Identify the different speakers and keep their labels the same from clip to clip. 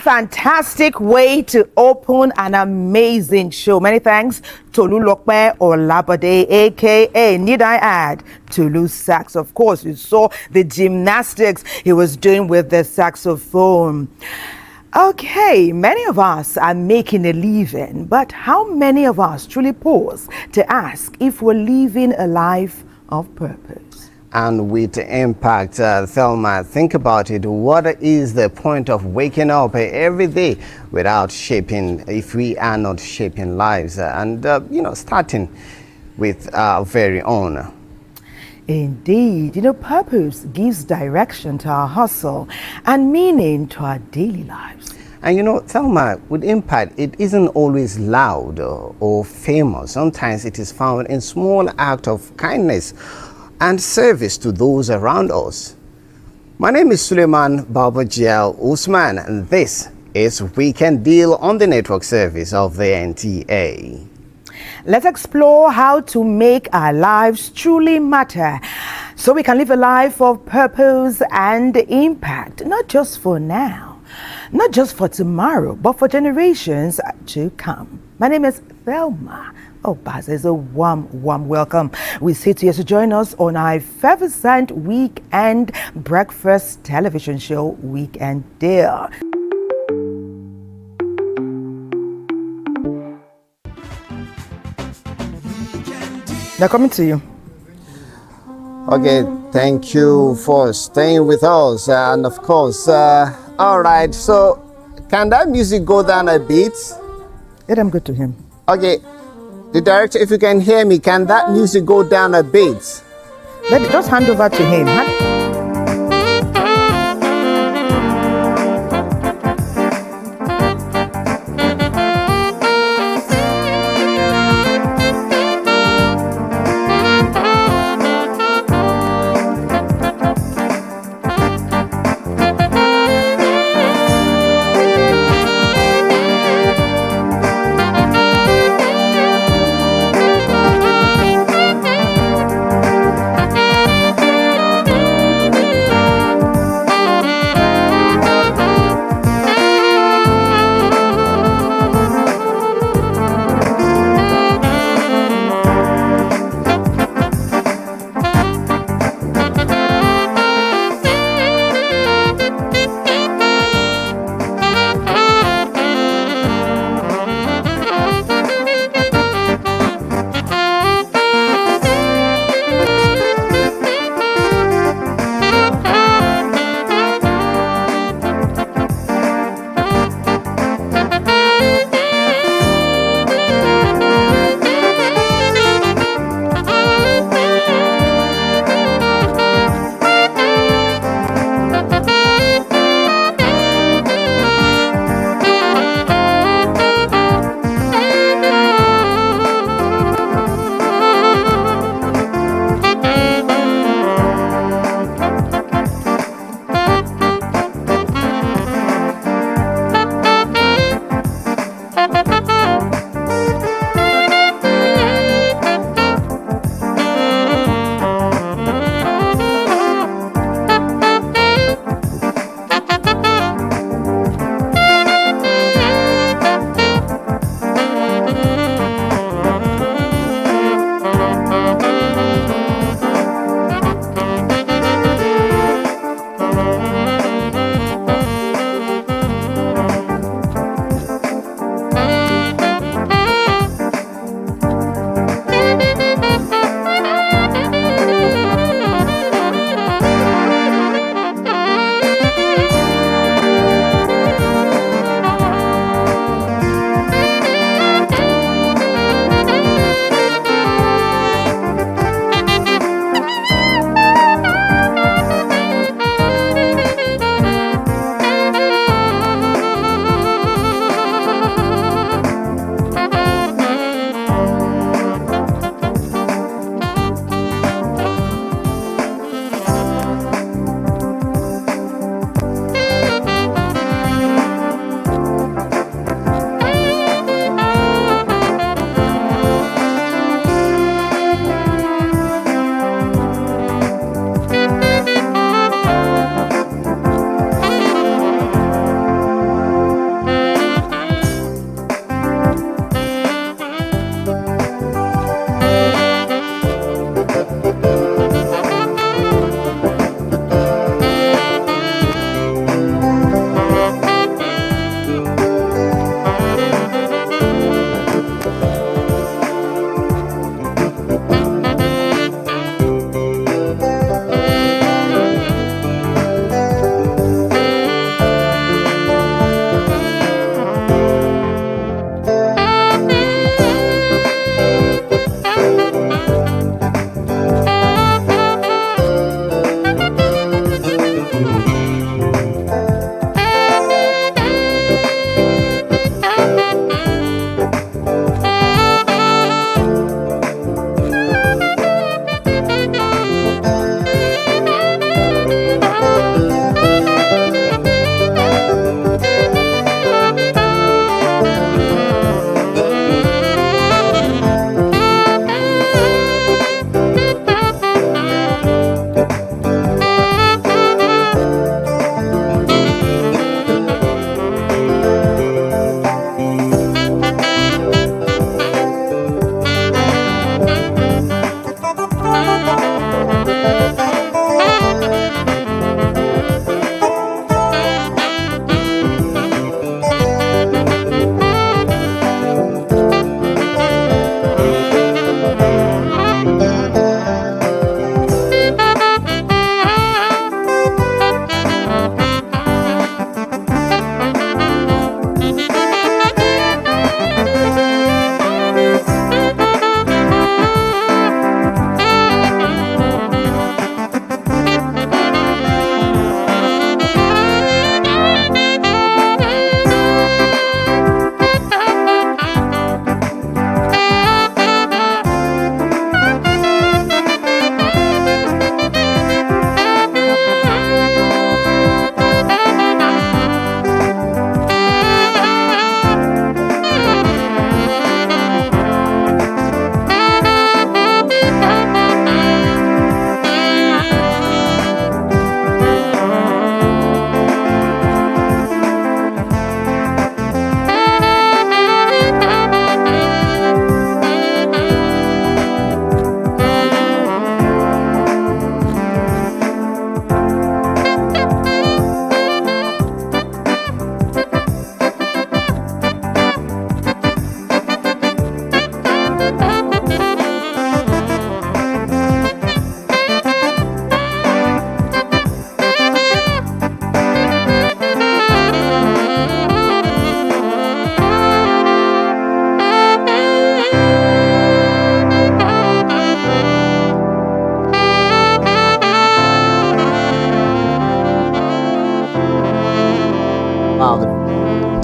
Speaker 1: fantastic way to open an amazing show. Many thanks to Olulokpe Olabode, aka, need I add, Tolu Sax. Of course, you saw the gymnastics he was doing with the saxophone. Okay, many of us are making a living, but how many of us truly pause to ask if we're living a life of purpose?
Speaker 2: And with impact, Thelma, think about it. What is the point of waking up every day without shaping, if we are not shaping lives and, starting with our very own?
Speaker 1: Indeed, purpose gives direction to our hustle and meaning to our daily lives.
Speaker 2: And Thelma, with impact, it isn't always loud or famous. Sometimes it is found in small acts of kindness and service to those around us. My name is Suleiman Babajel Usman, and this is Weekend Deal on the network service of the NTA.
Speaker 1: Let's explore how to make our lives truly matter so we can live a life of purpose and impact, not just for now, not just for tomorrow, but for generations to come. My name is Thelma. Oh, Baz, it's a warm welcome. We sit here to join us on our effervescent weekend breakfast television show, Weekend Deal. They're coming to you.
Speaker 2: Okay, thank you for staying with us. And of course, all right, so can that music go down a bit?
Speaker 1: Let them go to him.
Speaker 2: Okay, the director, if you can hear me, can that music go down a bit?
Speaker 1: Just hand over to him.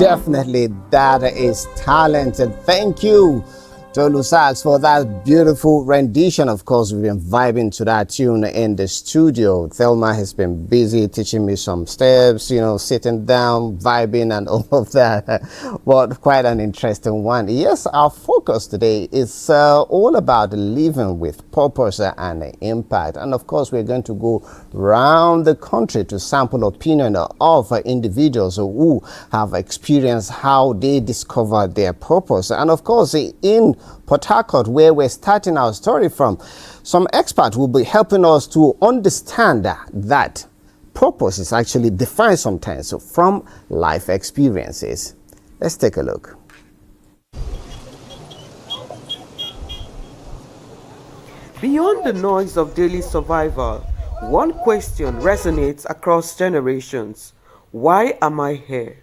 Speaker 2: Definitely, that is talented. Thank you, Tolu Sax, for that beautiful rendition. Of course, we've been vibing to that tune in the studio. Thelma has been busy teaching me some steps, sitting down, vibing, and all of that. But quite an interesting one. Yes, our focus today is all about living with purpose and impact. And of course, we're going to go around the country to sample opinion of individuals who have experienced how they discovered their purpose. And of course, in Port Harcourt, where we're starting our story from, some experts will be helping us to understand that purpose is actually defined sometimes from life experiences. Let's take a look.
Speaker 3: Beyond the noise of daily survival, one question resonates across generations. Why am I here?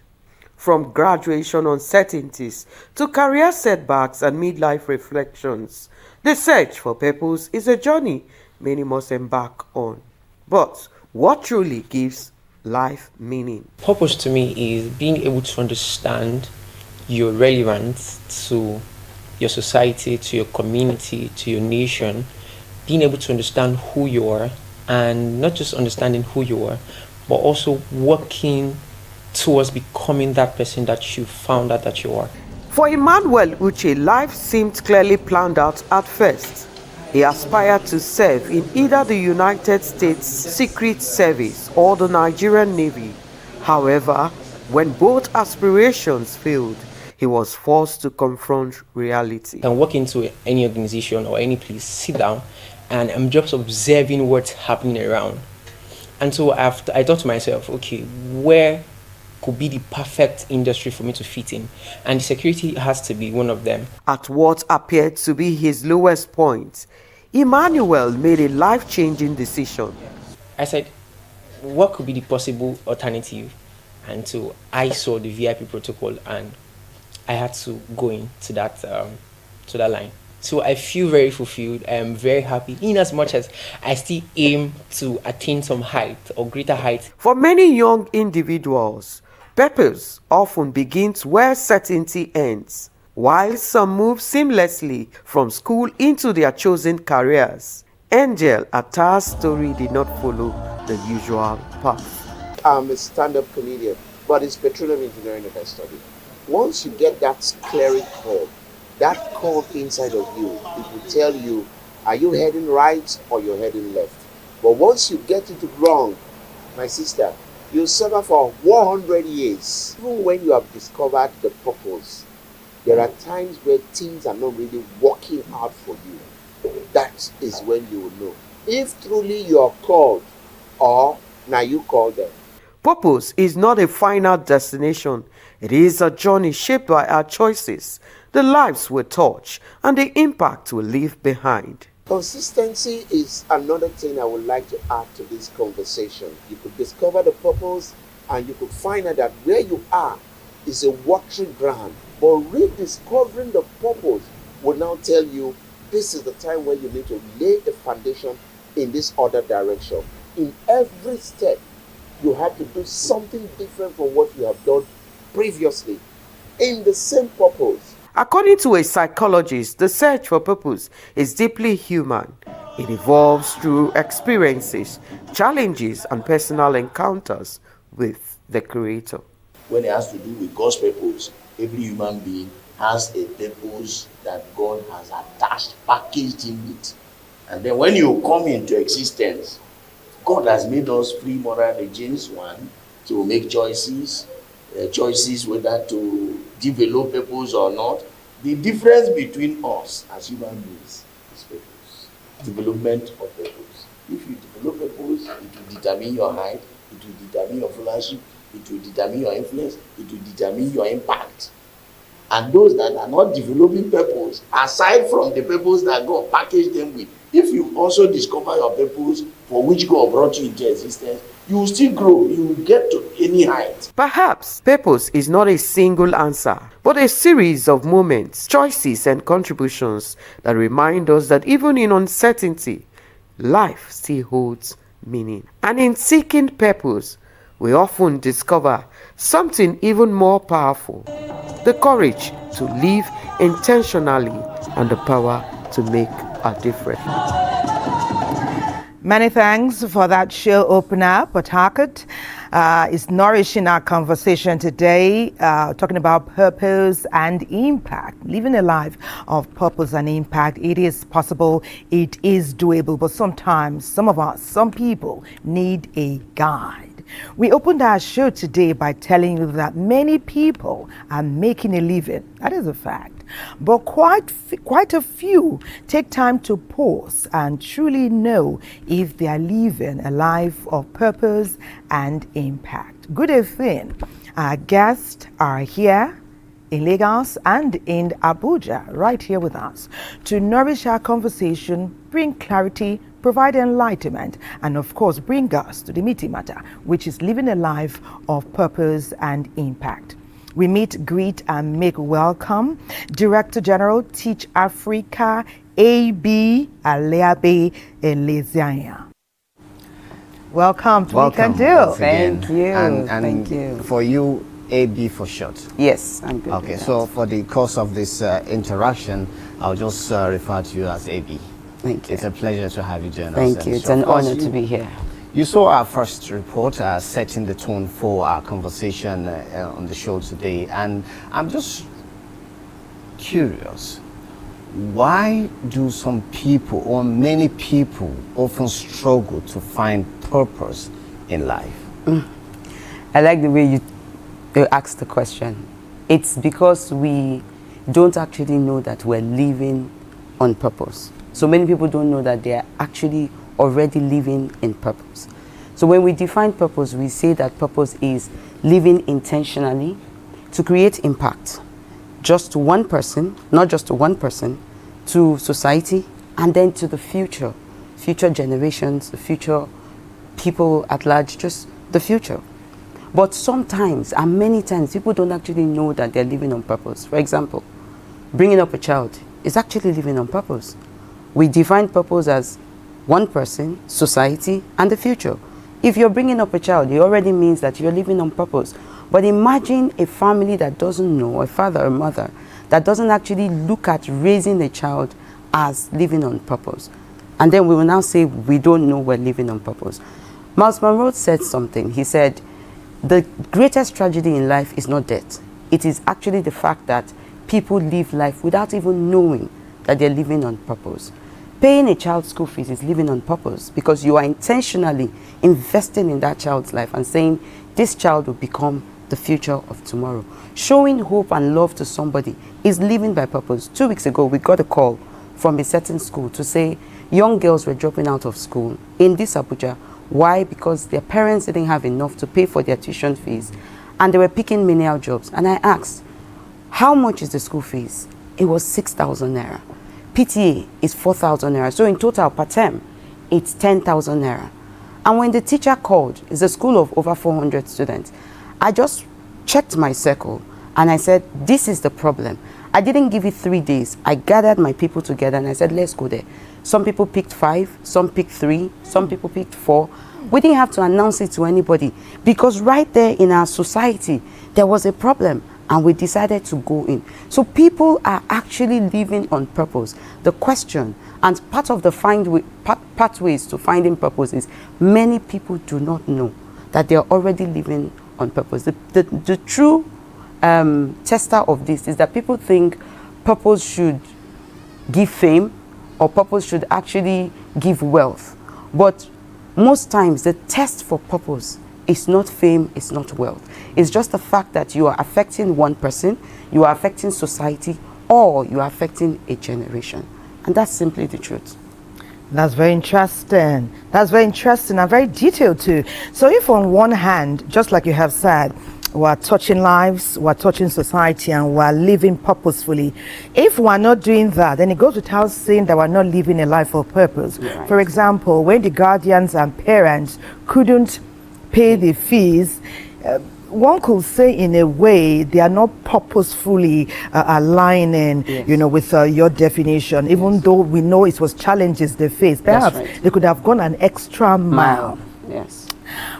Speaker 3: From graduation uncertainties to career setbacks and midlife reflections, the search for purpose is a journey many must embark on. But what truly gives life meaning?
Speaker 4: Purpose to me is being able to understand your relevance to your society, to your community, to your nation, being able to understand who you are, and not just understanding who you are, but also working towards becoming that person that you found out that you are.
Speaker 3: For Emmanuel Uche, life seemed clearly planned out at first. He aspired to serve in either the United States Secret Service or the Nigerian Navy. However, when both aspirations failed, he was forced to confront reality.
Speaker 4: You can walk into any organization or any place, sit down, and I'm just observing what's happening around. And so I thought to myself, okay, where could be the perfect industry for me to fit in? And security has to be one of them.
Speaker 3: At what appeared to be his lowest point, Emmanuel made a life-changing decision.
Speaker 4: I said, what could be the possible alternative? And so I saw the VIP protocol, and I had to go into that line. So I feel very fulfilled. I am very happy, in as much as I still aim to attain some height or greater height.
Speaker 3: For many young individuals, purpose often begins where certainty ends, while some move seamlessly from school into their chosen careers. Angel Attar's story did not follow the usual path.
Speaker 5: I'm a stand-up comedian, but it's petroleum engineering that I study. Once you get that clearing call, that call inside of you, it will tell you, are you heading right or you're heading left? But once you get it wrong, my sister, you'll suffer for 100 years. Even when you have discovered the purpose, there are times where things are not really working out for you. That is when you will know if truly you are called or now you call them.
Speaker 3: Purpose is not a final destination. It is a journey shaped by our choices, the lives we touch, and the impact we leave behind.
Speaker 5: Consistency is another thing I would like to add to this conversation. You could discover the purpose and you could find out that where you are is a watery ground. But rediscovering the purpose will now tell you this is the time where you need to lay a foundation in this other direction. In every step, you have to do something different from what you have done previously in the same purpose.
Speaker 3: According to a psychologist, the search for purpose is deeply human. It evolves through experiences, challenges, and personal encounters with the Creator.
Speaker 6: When it has to do with God's purpose, every human being has a purpose that God has attached, packaged in it. And then when you come into existence, God has made us free moral agents, one, to make choices whether to develop purpose or not. The difference between us as human beings is purpose, development of purpose. If you develop purpose, it will determine your height, it will determine your followership, it will determine your influence, it will determine your impact. And those that are not developing purpose, aside from the purpose that God packaged them with, if you also discover your purpose for which God brought you into existence, you will still grow, you will get to any height.
Speaker 3: Perhaps purpose is not a single answer, but a series of moments, choices, and contributions that remind us that even in uncertainty, life still holds meaning. And in seeking purpose, we often discover something even more powerful: the courage to live intentionally and the power to make a difference.
Speaker 1: Many thanks for that show opener, but Harcourt is nourishing our conversation today, talking about purpose and impact. Living a life of purpose and impact, it is possible, it is doable, but sometimes some people need a guide. We opened our show today by telling you that many people are making a living. That is a fact. But quite a few take time to pause and truly know if they are living a life of purpose and impact. Good evening. Our guests are here in Lagos and in Abuja, right here with us, to nourish our conversation, bring clarity, provide enlightenment, and of course bring us to the meaty matter, which is living a life of purpose and impact. We meet, greet, and make welcome Director General Teach Africa, A.B. Aleabe Elezianya. Welcome to We Can Do.
Speaker 2: Thank
Speaker 7: you.
Speaker 2: And
Speaker 7: Thank you.
Speaker 2: For you, AB for short.
Speaker 7: Yes, I'm good.
Speaker 2: Okay, so for the course of this interaction, I'll just refer to you as AB.
Speaker 7: Thank you.
Speaker 2: It's a pleasure to have you join us.
Speaker 7: Thank you. It's an honor to be here.
Speaker 2: You saw our first report setting the tone for our conversation on the show today, and I'm just curious, why do some people or many people often struggle to find purpose in life?
Speaker 7: I like the way you asked the question. It's because we don't actually know that we're living on purpose. So many people don't know that they're actually already living in purpose. So when we define purpose, we say that purpose is living intentionally to create impact, just to one person, not just to one person, to society, and then to the future generations, the future people at large, just the future. But sometimes, and many times, people don't actually know that they're living on purpose. For example, bringing up a child is actually living on purpose. We define purpose as one person, society, and the future. If you're bringing up a child, it already means that you're living on purpose. But imagine a family that doesn't know, a father or mother, that doesn't actually look at raising a child as living on purpose. And then we will now say we don't know we're living on purpose. Miles Monroe said something. He said, the greatest tragedy in life is not death. It is actually the fact that people live life without even knowing that they're living on purpose. Paying a child's school fees is living on purpose because you are intentionally investing in that child's life and saying this child will become the future of tomorrow. Showing hope and love to somebody is living by purpose. 2 weeks ago, we got a call from a certain school to say young girls were dropping out of school in this Abuja. Why? Because their parents didn't have enough to pay for their tuition fees and they were picking menial jobs. And I asked, how much is the school fees? It was 6,000 naira. PTA is 4,000 naira. So in total per term, it's 10,000 naira. And when the teacher called, it's a school of over 400 students, I just checked my circle and I said, this is the problem. I didn't give it 3 days. I gathered my people together and I said, let's go there. Some people picked 5, some picked 3, some people picked 4. We didn't have to announce it to anybody because right there in our society, there was a problem. And we decided to go in. So people are actually living on purpose. The question, and part of the pathways to finding purpose is many people do not know that they are already living on purpose. The true tester of this is that people think purpose should give fame or purpose should actually give wealth. But most times the test for purpose is not fame, it's not wealth. It's just the fact that you are affecting one person, you are affecting society, or you are affecting a generation. And that's simply the truth.
Speaker 1: That's very interesting. That's very interesting and very detailed too. So if on one hand, just like you have said, we're touching lives, we're touching society, and we're living purposefully. If we're not doing that, then it goes without saying that we're not living a life of purpose. Right. For example, when the guardians and parents couldn't pay the fees, one could say in a way they are not purposefully aligning, yes, with your definition, even though we know it was challenges they faced. Perhaps they could have gone an extra mile.
Speaker 7: Yes.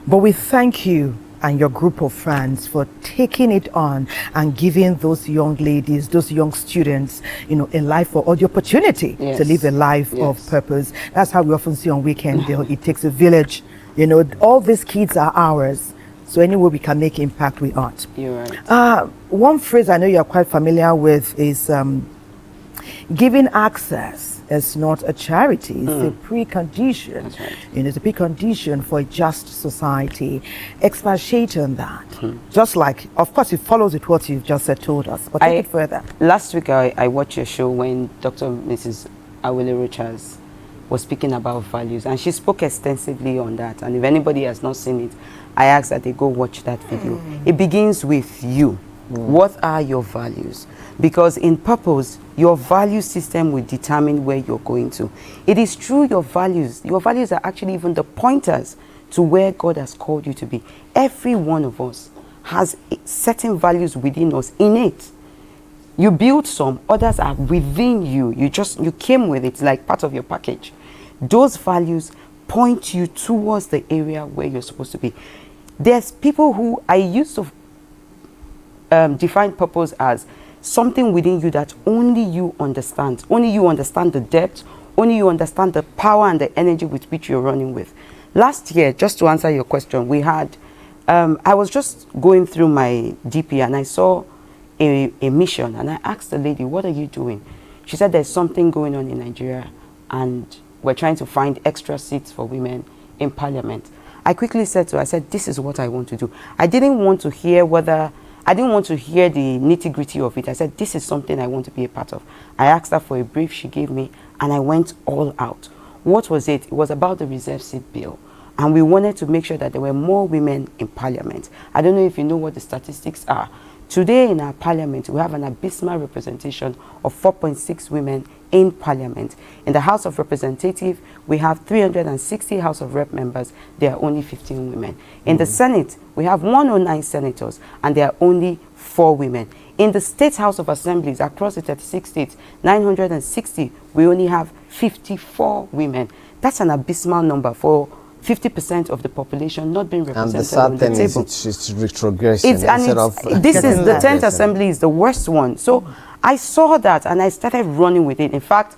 Speaker 1: But we thank you and your group of friends for taking it on and giving those young ladies, those young students, a life or the opportunity to live a life of purpose. That's how we often see on Weekend Deal. It takes a village. All these kids are ours. So any way we can make impact, we ought.
Speaker 7: You're right.
Speaker 1: One phrase I know you're quite familiar with is giving access is not a charity. It's a precondition.
Speaker 7: That's right.
Speaker 1: It's a precondition for a just society. Expatiate on that. Just like, of course, it follows with what you've just told us, but take it further.
Speaker 7: Last week, I watched your show when Dr. Mrs. Awele Richards was speaking about values, and she spoke extensively on that. And if anybody has not seen it, I ask that they go watch that video. It begins with you. What are your values? Because in purpose, your value system will determine where you're going to. It is true, your values are actually even the pointers to where God has called you to be. Every one of us has certain values within us, innate. You build some, others are within you. You came with it, like part of your package. Those values point you towards the area where you're supposed to be. There's people who I used to define purpose as something within you that only you understand. Only you understand the depth. Only you understand the power and the energy with which you're running with. Last year, just to answer your question, we had, I was just going through my DP and I saw a mission, and I asked the lady, what are you doing? She said there's something going on in Nigeria and we're trying to find extra seats for women in parliament. I quickly said to her, I said, this is what I want to do. I didn't want to hear the nitty-gritty of it. I said, this is something I want to be a part of. I asked her for a brief she gave me, and I went all out. What was it? It was about the reserve seat bill. And we wanted to make sure that there were more women in parliament. I don't know if you know what the statistics are. Today in our parliament, we have an abysmal representation of 4.6 women in parliament. In the House of Representatives, we have 360 House of Rep members. There are only 15 women. In the Senate, we have 109 senators, and there are only 4 women. In the State House of Assemblies, across the 36 states, 960, we only have 54 women. That's an abysmal number for 50% of the population not being represented on the table.
Speaker 2: It's retrogression.
Speaker 7: The 10th Assembly is the worst one. So I saw that and I started running with it. In fact,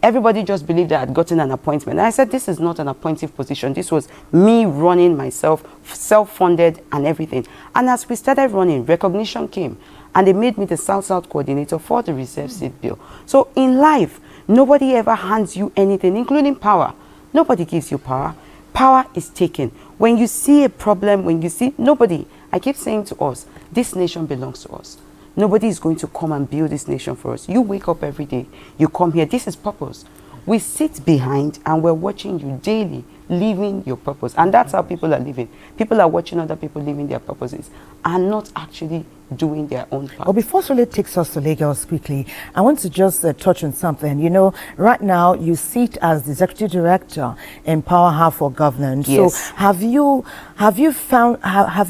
Speaker 7: everybody just believed that I had gotten an appointment. And I said, this is not an appointive position. This was me running myself, self-funded and everything. And as we started running, recognition came. And they made me the South-South coordinator for the reserve seat bill. So in life, nobody ever hands you anything, including power. Nobody gives you power. Power is taken. When you see a problem, I keep saying to us, this nation belongs to us. Nobody is going to come and build this nation for us. You wake up every day, you come here, this is purpose. We sit behind and we're watching you daily living your purpose. And that's how people are living. People are watching other people living their purposes and not actually doing their own part.
Speaker 1: Well, before Sule takes us to Lagos quickly, I want to just touch on something. Right now you sit as the executive director in Power Hub for Governance.
Speaker 7: Yes.
Speaker 1: So have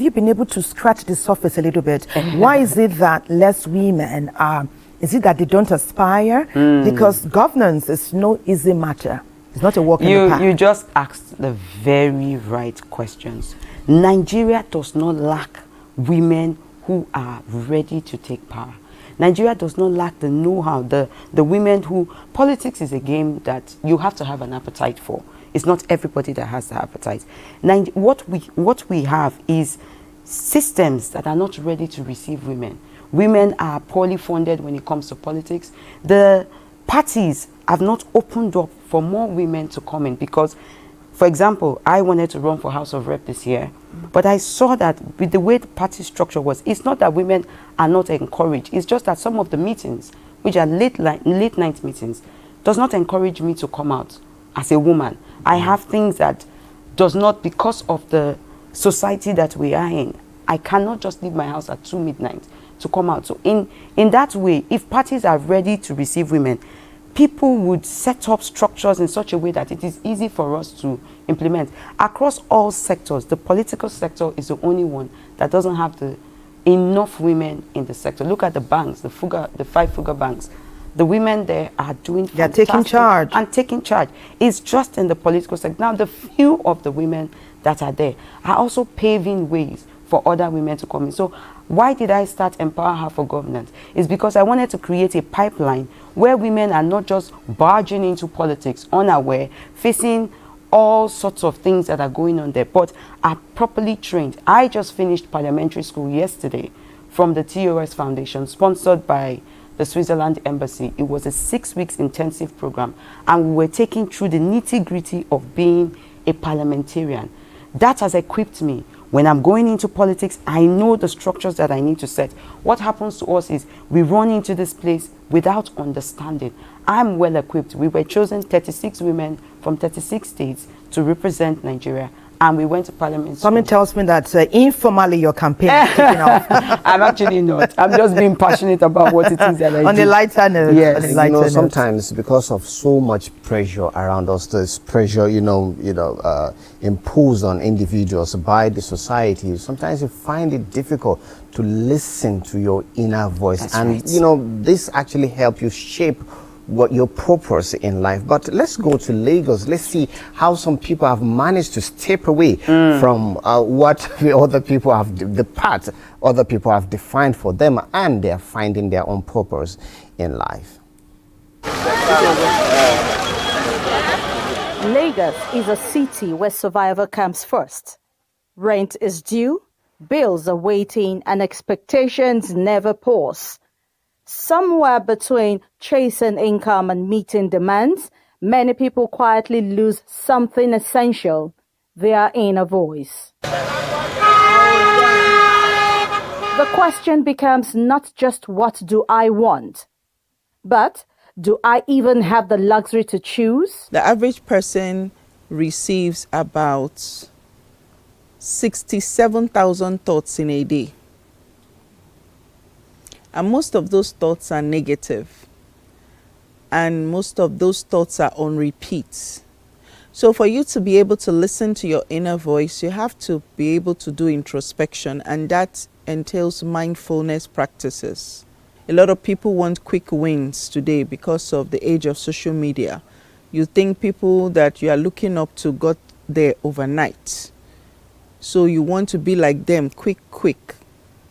Speaker 1: you been able to scratch the surface a little bit? Why is it that less women are? Is it that they don't aspire? Because governance is no easy matter. It's not a walk in the park.
Speaker 7: You just asked the very right questions. Nigeria does not lack women who are ready to take power. Nigeria does not lack the know-how, the women who... Politics is a game that you have to have an appetite for. It's not everybody that has the appetite. What we have is systems that are not ready to receive women. Women are poorly funded when it comes to politics. The parties have not opened up for more women to come in because, for example, I wanted to run for House of Rep this year, but I saw that with the way the party structure was, it's not that women are not encouraged. It's just that some of the meetings, which are late night meetings, does not encourage me to come out as a woman. I have things that does not, because of the society that we are in, I cannot just leave my house at 2 midnight to come out. So in that way, if parties are ready to receive women, people would set up structures in such a way that it is easy for us to implement. Across all sectors, the political sector is the only one that doesn't have enough women in the sector. Look at the banks, the 5 figure banks. The women there are doing
Speaker 1: They're taking
Speaker 7: fantastic
Speaker 1: charge.
Speaker 7: and taking charge. It's just in the political sector. Now, the few of the women that are there are also paving ways for other women to come in. So why did I start Empower Her for Governance? It's because I wanted to create a pipeline where women are not just barging into politics unaware, facing all sorts of things that are going on there, but are properly trained. I just finished parliamentary school yesterday from the TOS Foundation, sponsored by the Switzerland Embassy. It was a 6 weeks intensive program, and we were taken through the nitty-gritty of being a parliamentarian. That has equipped me. When I'm going into politics, I know the structures that I need to set. What happens to us is we run into this place without understanding. I'm well equipped. We were chosen 36 women from 36 states to represent Nigeria, and we went to parliament.
Speaker 1: Something tells me that informally your campaign is kicking off.
Speaker 7: I'm actually not. I'm just being passionate about what it is that I do.
Speaker 1: On a lighter note.
Speaker 7: Yes.
Speaker 1: On a
Speaker 2: You
Speaker 1: lighter
Speaker 2: know,
Speaker 1: note.
Speaker 2: sometimes because of so much pressure around us, there's pressure, imposed on individuals by the society. Sometimes you find it difficult to listen to your inner voice.
Speaker 7: That's
Speaker 2: and,
Speaker 7: right.
Speaker 2: this actually helps you shape what your purpose in life. But let's go to Lagos. Let's see how some people have managed to step away from what the other people have, the path other people have defined for them, and they're finding their own purpose in life.
Speaker 8: Lagos is a city where survival comes first. Rent is due, bills are waiting, and expectations never pause. Somewhere between chasing income and meeting demands, many people quietly lose something essential, their inner voice. The question becomes not just what do I want, but do I even have the luxury to choose?
Speaker 9: The average person receives about 67,000 thoughts in a day. And most of those thoughts are negative. And most of those thoughts are on repeat. So for you to be able to listen to your inner voice, you have to be able to do introspection, and that entails mindfulness practices. A lot of people want quick wins today because of the age of social media. You think people that you are looking up to got there overnight. So you want to be like them, quick.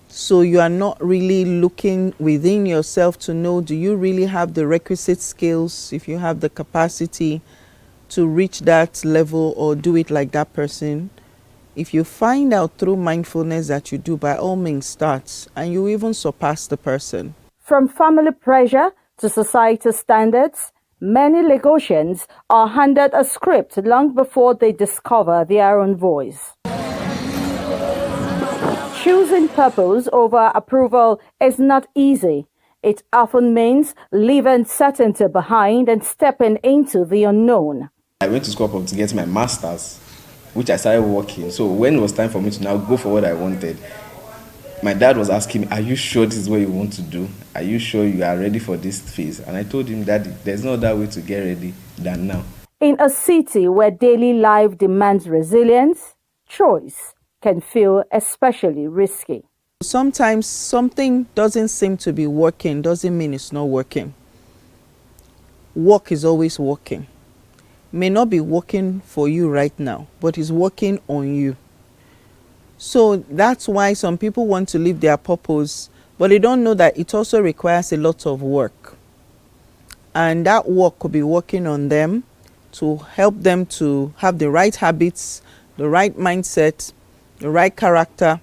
Speaker 9: So you are not really looking within yourself to know, do you really have the requisite skills, if you have the capacity to reach that level or do it like that person? If you find out through mindfulness that you do, by all means start, and you even surpass the person.
Speaker 8: From family pressure to societal standards, many Lagosians are handed a script long before they discover their own voice. Choosing purpose over approval is not easy. It often means leaving certainty behind and stepping into the unknown.
Speaker 10: I went to school to get my master's, which I started working. So when it was time for me to now go for what I wanted, my dad was asking me, are you sure this is what you want to do? Are you sure you are ready for this phase? And I told him that there's no other way to get ready than now. In
Speaker 8: a city where daily life demands resilience, choice can feel especially risky.
Speaker 9: Sometimes something doesn't seem to be working, doesn't mean it's not working. Work is always working. May not be working for you right now, but it's working on you. So that's why some people want to live their purpose, but they don't know that it also requires a lot of work. And that work could be working on them to help them to have the right habits, the right mindset, the right character,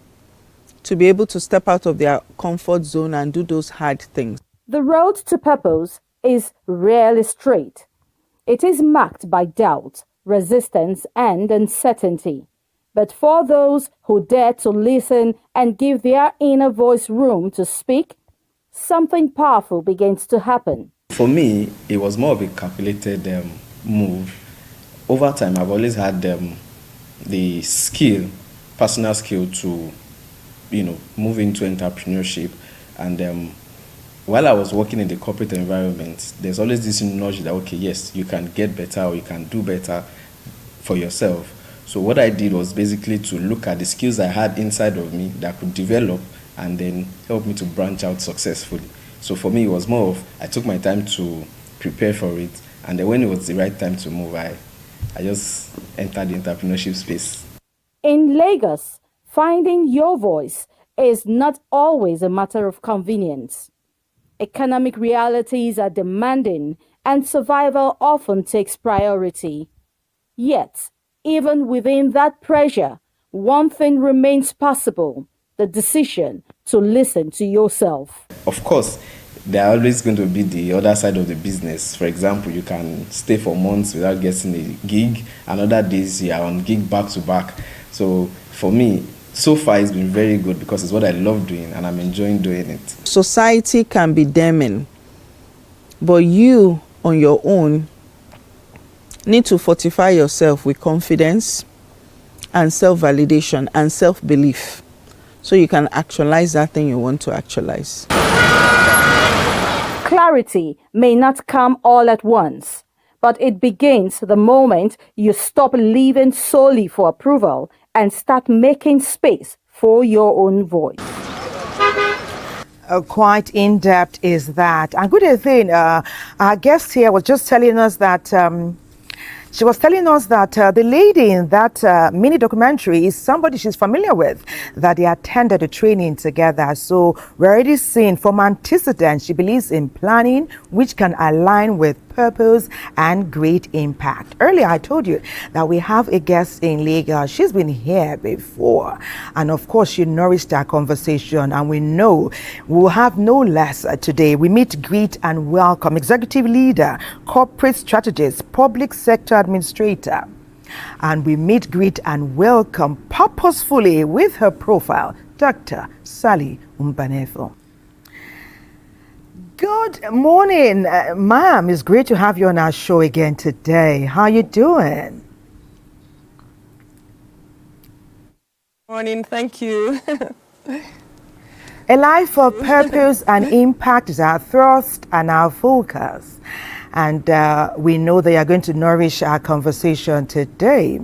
Speaker 9: to be able to step out of their comfort zone and do those hard things.
Speaker 8: The road to purpose is rarely straight. It is marked by doubt, resistance, and uncertainty. But for those who dare to listen and give their inner voice room to speak, something powerful begins to happen.
Speaker 10: For me, it was more of a calculated move. Over time, I've always had the skill, personal skill to, move into entrepreneurship. And while I was working in the corporate environment, there's always this knowledge that, okay, yes, you can get better or you can do better for yourself. So what I did was basically to look at the skills I had inside of me that could develop and then help me to branch out successfully. So for me, it was more of, I took my time to prepare for it, and then when it was the right time to move, I just entered the entrepreneurship space.
Speaker 8: In Lagos, finding your voice is not always a matter of convenience. Economic realities are demanding, and survival often takes priority. Yet, even within that pressure, one thing remains possible: the decision to listen to yourself.
Speaker 10: Of course, there are always going to be the other side of the business. For example, you can stay for months without getting a gig, and other days you are on gig back to back. So for me, so far it's been very good because it's what I love doing and I'm enjoying doing it.
Speaker 9: Society can be damning, but you on your own need to fortify yourself with confidence and self-validation and self-belief so you can actualize that thing you want to actualize.
Speaker 8: Clarity may not come all at once, but it begins the moment you stop living solely for approval and start making space for your own voice.
Speaker 1: Quite in-depth is that. And good thing, our guest here was just telling us that she was telling us that the lady in that mini documentary is somebody she's familiar with, that they attended the training together. So we're already seeing from antecedents, she believes in planning, which can align with purpose and great impact. Earlier, I told you that we have a guest in Lagos. She's been here before. And of course, she nourished our conversation. And we know we'll have no less today. We meet, greet, and welcome executive leader, corporate strategist, public sector administrator. And we meet, greet, and welcome purposefully with her profile, Dr. Sally Umbanefo. Good morning, ma'am. It's great to have you on our show again today. How are you doing?
Speaker 11: Morning, thank you.
Speaker 1: A life of purpose and impact is our thrust and our focus. And we know they are going to nourish our conversation today.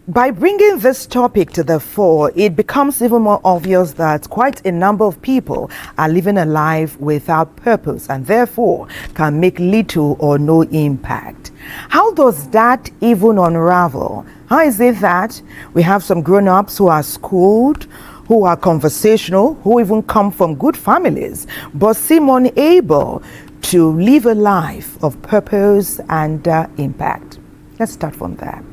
Speaker 1: By bringing this topic to the fore, it becomes even more obvious that quite a number of people are living a life without purpose and therefore can make little or no impact. How does that even unravel? How is it that we have some grown-ups who are schooled, who are conversational, who even come from good families, but seem unable to live a life of purpose and impact? Let's start from there.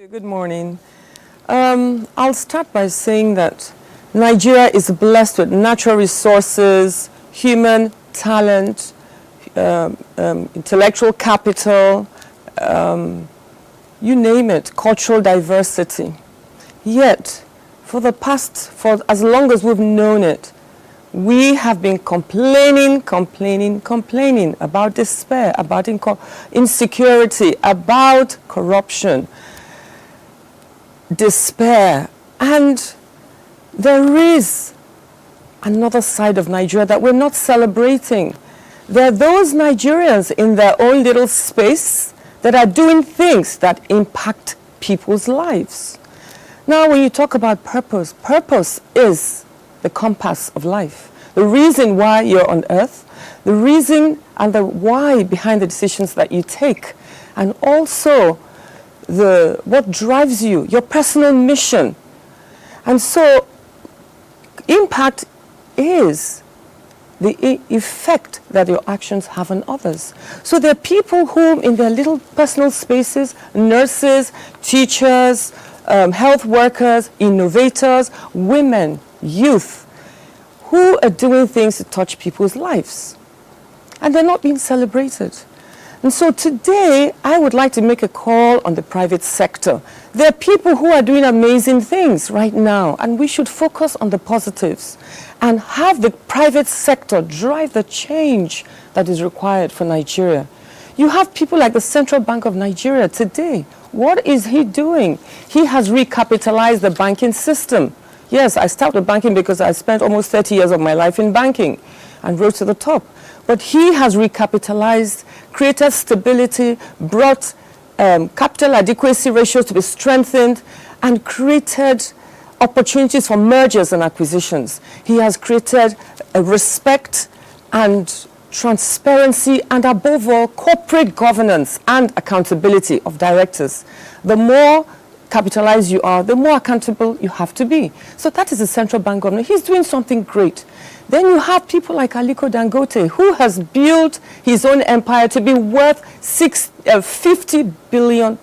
Speaker 11: Good morning. I'll start by saying that Nigeria is blessed with natural resources, human talent, intellectual capital, you name it, cultural diversity. Yet, for as long as we've known it, we have been complaining about despair, about insecurity, about corruption, despair. And there is another side of Nigeria that we're not celebrating. There are those Nigerians in their own little space that are doing things that impact people's lives. Now, when you talk about purpose, purpose is the compass of life. The reason why you're on earth, the reason and the why behind the decisions that you take, and also what drives you, your personal mission. And so impact is the effect that your actions have on others. So there are people who in their little personal spaces, nurses, teachers, health workers, innovators, women, youth, who are doing things to touch people's lives. And they're not being celebrated. And so today, I would like to make a call on the private sector. There are people who are doing amazing things right now, and we should focus on the positives and have the private sector drive the change that is required for Nigeria. You have people like the Central Bank of Nigeria today. What is he doing? He has recapitalized the banking system. Yes, I started banking because I spent almost 30 years of my life in banking and rose to the top. But he has recapitalized, created stability, brought capital adequacy ratios to be strengthened, and created opportunities for mergers and acquisitions. He has created a respect and transparency and, above all, corporate governance and accountability of directors. The more capitalized you are, the more accountable you have to be. So that is the central bank governor. He's doing something great. Then you have people like Aliko Dangote, who has built his own empire to be worth $50 billion.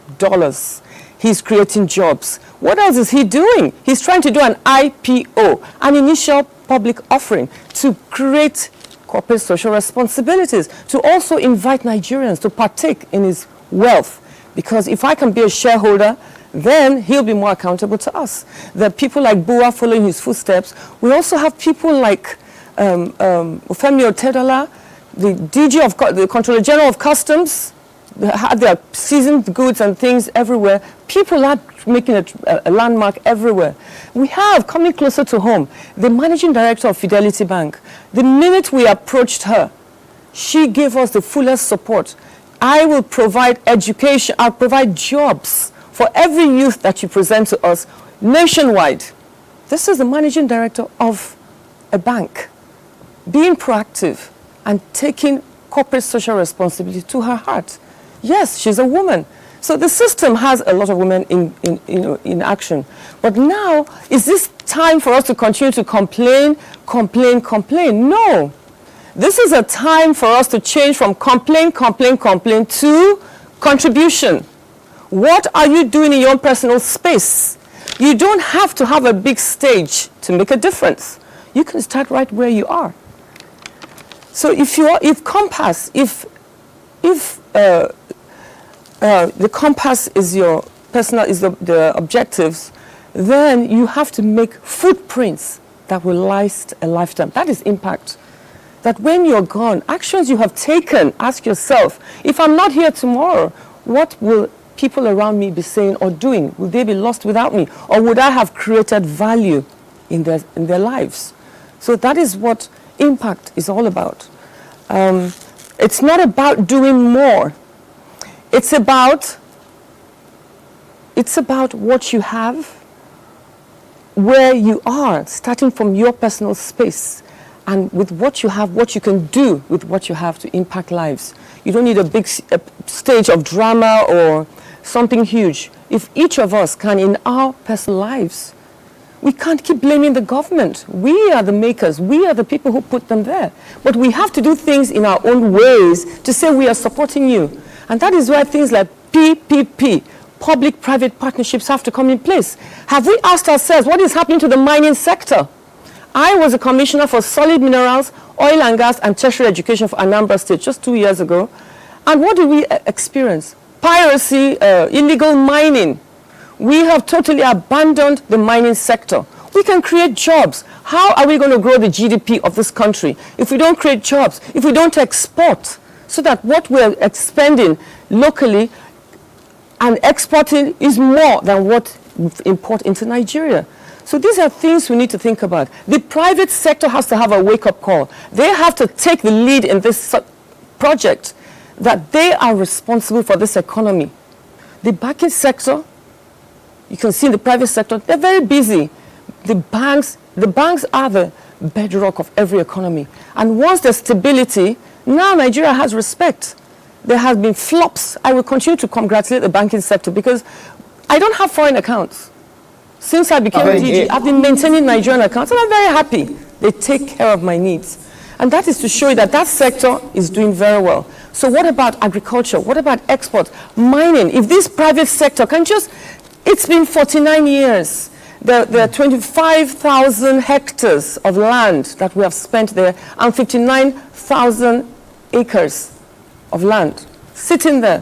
Speaker 11: He's creating jobs. What else is he doing? He's trying to do an IPO, an initial public offering, to create corporate social responsibilities, to also invite Nigerians to partake in his wealth. Because if I can be a shareholder, then he'll be more accountable to us. There are people like Bua following his footsteps. We also have people like Ofemi Otedola, the DG of the Controller General of Customs. There are seasoned goods and things everywhere. People are making a landmark everywhere. We have, coming closer to home, the managing director of Fidelity Bank. The minute we approached her, she gave us the fullest support. I will provide education, I'll provide jobs for every youth that you present to us nationwide. This is the managing director of a bank, being proactive and taking corporate social responsibility to her heart. Yes, she's a woman. So the system has a lot of women in action. But now, is this time for us to continue to complain? No. This is a time for us to change from complain to contribution. What are you doing in your own personal space? You don't have to have a big stage to make a difference. You can start right where you are. So if compass, the compass is your personal, is the objectives, then you have to make footprints that will last a lifetime. That is impact. That when you're gone, actions you have taken, ask yourself, if I'm not here tomorrow, what will people around me be saying or doing? Will they be lost without me? Or would I have created value in their lives? So that is what impact is all about. It's not about doing more. It's about what you have, where you are, starting from your personal space, and with what you have, what you can do with what you have to impact lives. You don't need a big stage of drama or something huge. If each of us can, in our personal lives, we can't keep blaming the government. We are the makers. We are the people who put them there. But we have to do things in our own ways to say we are supporting you. And that is why things like PPP, public-private partnerships, have to come in place. Have we asked ourselves what is happening to the mining sector? I was a commissioner for solid minerals, oil and gas, and tertiary education for Anambra State just 2 years ago. And what did we experience? Piracy, illegal mining. We have totally abandoned the mining sector. We can create jobs. How are we going to grow the GDP of this country if we don't create jobs, if we don't export, so that what we're expending locally and exporting is more than what we import into Nigeria? So these are things we need to think about. The private sector has to have a wake-up call. They have to take the lead in this project, that they are responsible for this economy. The banking sector, you can see in the private sector, they're very busy. The banks are the bedrock of every economy. And once there's stability, now Nigeria has respect. There have been flops. I will continue to congratulate the banking sector because I don't have foreign accounts. Since I became DG, I've been maintaining Nigerian accounts, and I'm very happy. They take care of my needs. And that is to show you that that sector is doing very well. So what about agriculture? What about exports? Mining? If this private sector can just, it's been 49 years. There are 25,000 hectares of land that we have spent there, and 59,000 acres of land sitting there,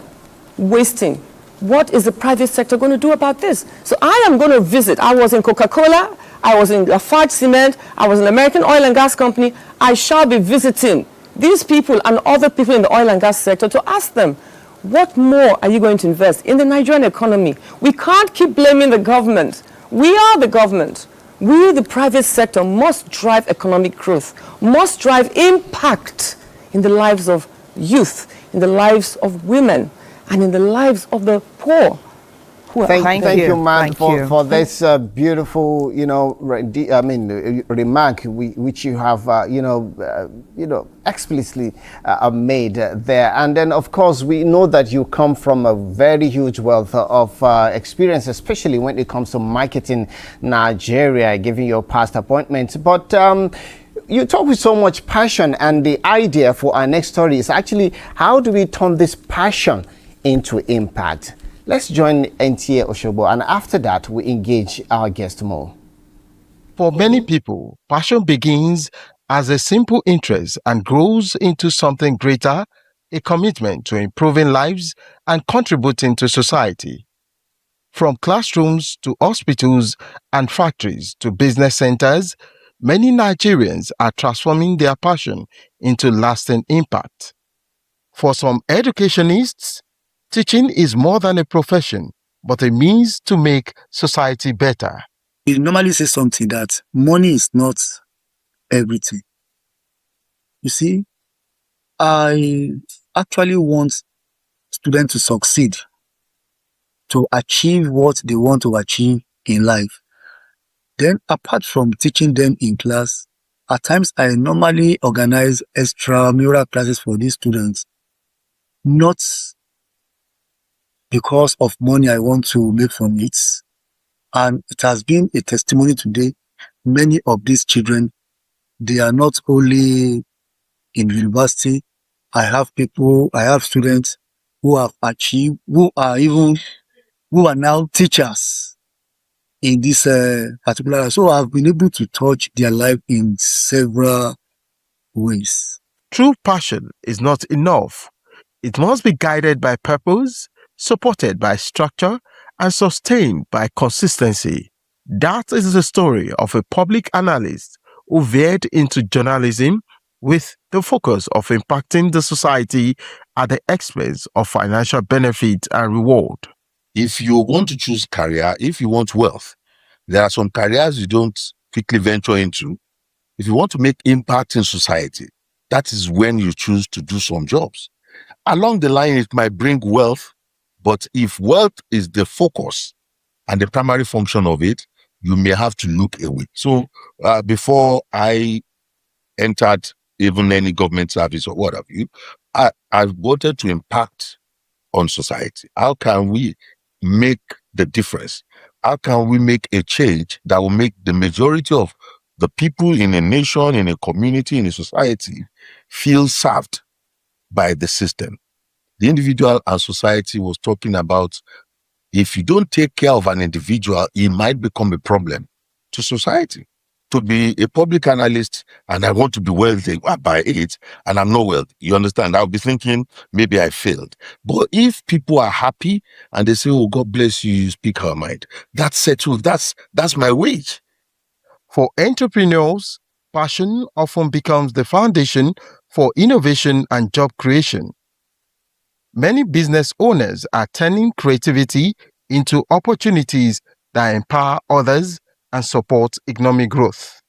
Speaker 11: wasting. What is the private sector going to do about this? So I am going to visit. I was in Coca-Cola, I was in Lafarge Cement, I was in American Oil and Gas Company. I shall be visiting these people and other people in the oil and gas sector to ask them, what more are you going to invest in the Nigerian economy? We can't keep blaming the government. We are the government. We, the private sector, must drive economic growth, must drive impact in the lives of youth, in the lives of women, and in the lives of the poor
Speaker 2: Thank you, man,
Speaker 1: Thank
Speaker 2: for this beautiful, remark which you have, explicitly made there. And then, of course, we know that you come from a very huge wealth of experience, especially when it comes to marketing Nigeria, giving your past appointments. But you talk with so much passion, and the idea for our next story is actually, how do we turn this passion into impact? Let's join NTA Oshobo, and after that, we engage our guest more.
Speaker 12: For many people, passion begins as a simple interest and grows into something greater, a commitment to improving lives and contributing to society. From classrooms to hospitals and factories to business centers, many Nigerians are transforming their passion into lasting impact. For some educationists, teaching is more than a profession, but a means to make society better.
Speaker 13: You normally say something that money is not everything. You see, I actually want students to succeed, to achieve what they want to achieve in life. Then, apart from teaching them in class, at times I normally organize extramural classes for these students, not because of money I want to make from it. And it has been a testimony today. Many of these children, they are not only in university. I have students who have achieved, who are now teachers in this particular. So I've been able to touch their life in several ways.
Speaker 12: True passion is not enough. It must be guided by purpose, supported by structure, and sustained by consistency. That is the story of a public analyst who veered into journalism with the focus of impacting the society at the expense of financial benefit and reward.
Speaker 14: If you want to choose career, if you want wealth, there are some careers you don't quickly venture into. If you want to make impact in society, that is when you choose to do some jobs. Along the line, it might bring wealth, but if wealth is the focus and the primary function of it, you may have to look away. So before I entered even any government service or what have you, I wanted to impact on society. How can we make the difference? How can we make a change that will make the majority of the people in a nation, in a community, in a society feel served by the system? The individual and society was talking about, if you don't take care of an individual, it might become a problem to society. To be a public analyst and I want to be wealthy by age and I'm not wealthy, you understand? I'll be thinking maybe I failed. But if people are happy and they say, oh, God bless you, you speak our mind, that's settled. That's my wage.
Speaker 12: For entrepreneurs, passion often becomes the foundation for innovation and job creation. Many business owners are turning creativity into opportunities that empower others and support economic growth.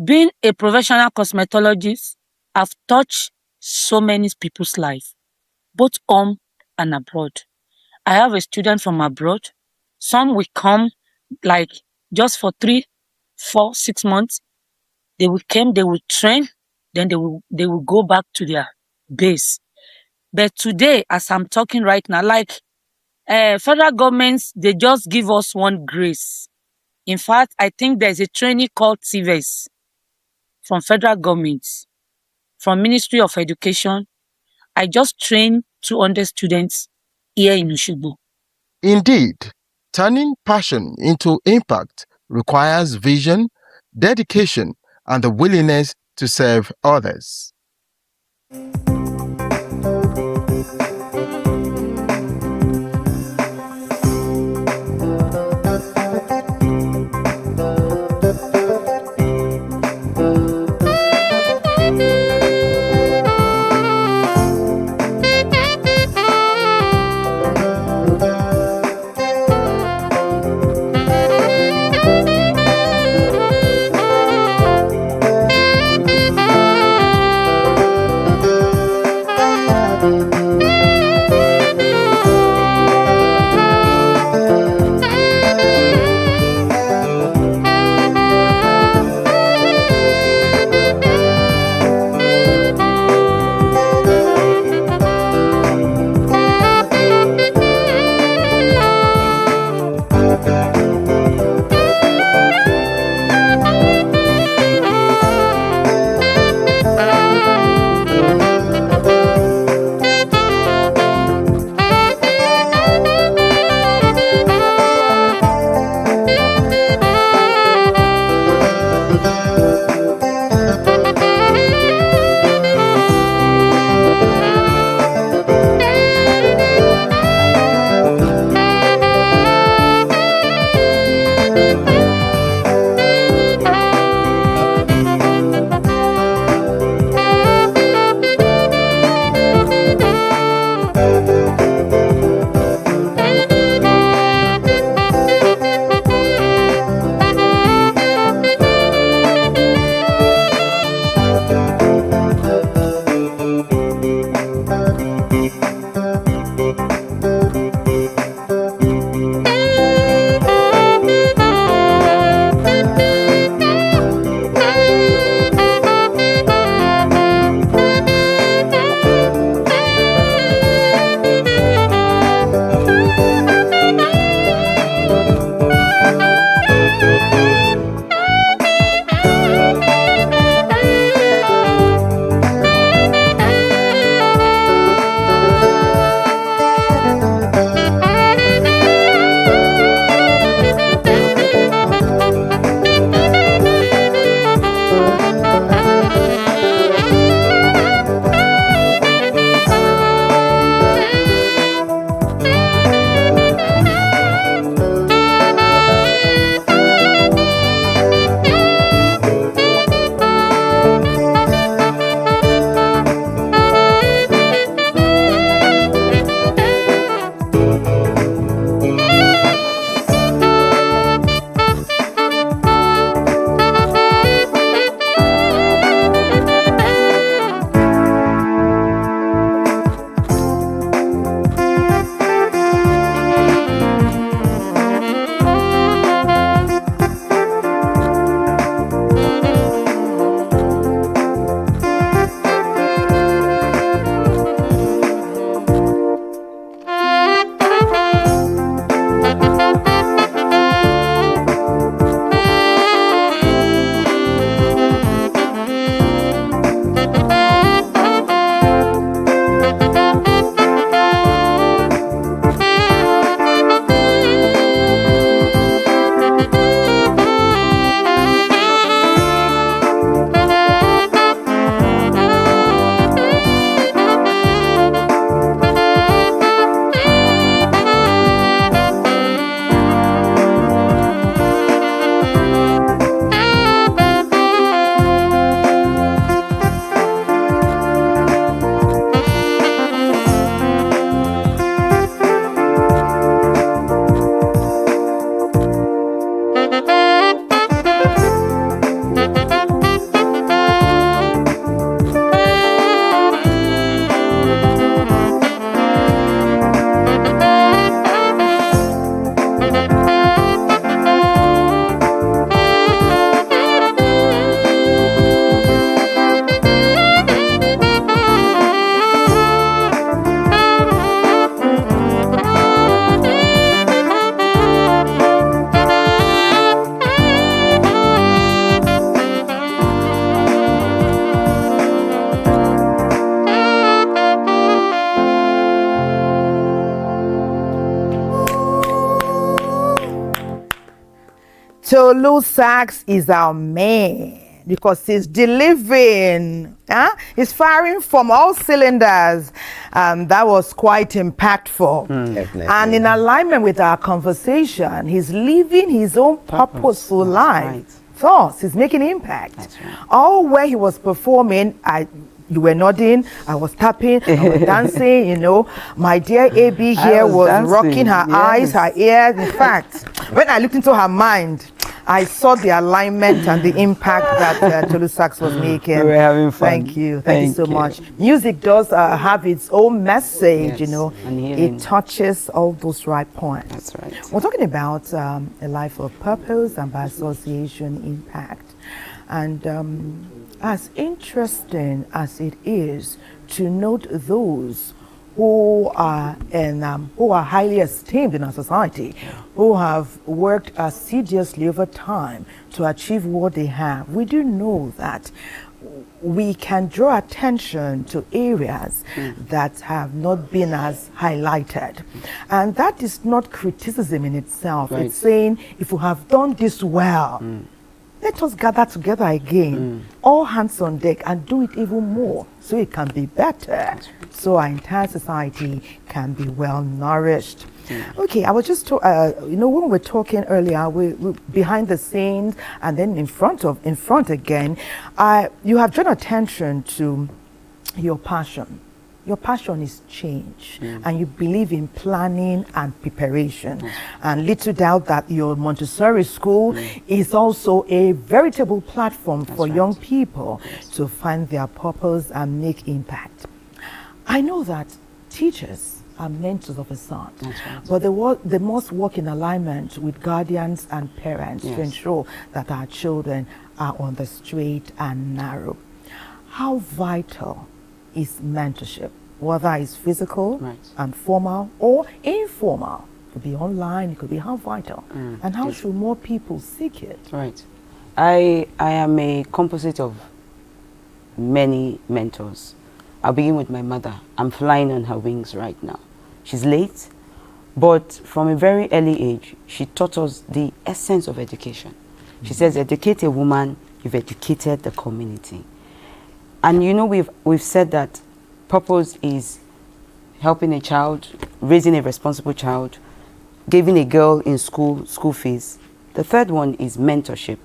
Speaker 15: Being a professional cosmetologist, I've touched so many people's lives, both home and abroad. I have a student from abroad. Some will come like just for 3, 4, 6 months. They will come, they will train, then they will go back to their base. But today, as I'm talking right now, like federal governments, they just give us one grace. In fact, I think there's a training called TVES from federal government, from Ministry of Education. I just trained 200 students here in Oshobo.
Speaker 12: Indeed, turning passion into impact requires vision, dedication, and the willingness to serve others.
Speaker 1: Tolu Sachs is our man because he's delivering. He's firing from all cylinders. That was quite impactful.
Speaker 2: Definitely.
Speaker 1: And in alignment with our conversation, he's living his own purposeful life.
Speaker 7: Right.
Speaker 1: Thus, he's making impact.
Speaker 7: That's right.
Speaker 1: All where he was performing, you were nodding, I was tapping, I was dancing, you know. My dear AB here was
Speaker 7: dancing,
Speaker 1: rocking her eyes,
Speaker 7: yes.
Speaker 1: her ears. In fact, when I looked into her mind, I saw the alignment and the impact that Tolu Sachs was making.
Speaker 7: We were having fun.
Speaker 1: Thank you. Thank you so much. Music does have its own message, you know.
Speaker 7: and healing.
Speaker 1: It touches all those right points.
Speaker 7: That's right.
Speaker 1: We're talking about a life of purpose and by association impact. And as interesting as it is to note those who are highly esteemed in our society, who have worked assiduously over time to achieve what they have, we do know that we can draw attention to areas that have not been as highlighted. And that is not criticism in itself.
Speaker 7: Right.
Speaker 1: It's saying, if we have done this well, let us gather together again, all hands on deck, and do it even more so it can be better, so our entire society can be well nourished. Okay, I was just, when we were talking earlier, we behind the scenes and then in front again, you have drawn attention to your passion. Your passion is change, and you believe in planning and preparation. And little doubt that your Montessori school is also a veritable platform for young people to find their purpose and make impact. I know that teachers are mentors of a son.
Speaker 7: That's right.
Speaker 1: But they must work in alignment with guardians and parents to ensure that our children are on the straight and narrow. How vital is mentorship, whether it's physical and formal or informal? It could be online, it could be how vital. And how should more people seek it?
Speaker 7: Right. I am a composite of many mentors. I'll begin with my mother. I'm flying on her wings right now. She's late, but from a very early age, she taught us the essence of education. She says, educate a woman, you've educated the community. And you know, we've said that purpose is helping a child, raising a responsible child, giving a girl in school fees. The third one is mentorship.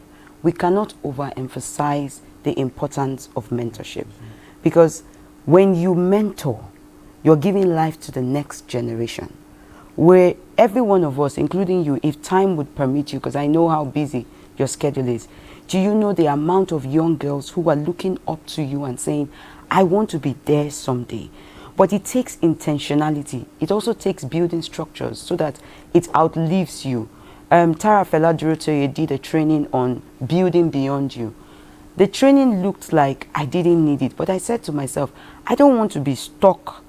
Speaker 7: We cannot overemphasize the importance of mentorship, because when you mentor, you're giving life to the next generation, where every one of us, including you, if time would permit you, because I know how busy your schedule is, do you know the amount of young girls who are looking up to you and saying, I want to be there someday? But it takes intentionality. It also takes building structures so that it outlives you. Tara Fela Durotoye did a training on building beyond you. The training looked like I didn't need it, but I said to myself, I don't want to be stuck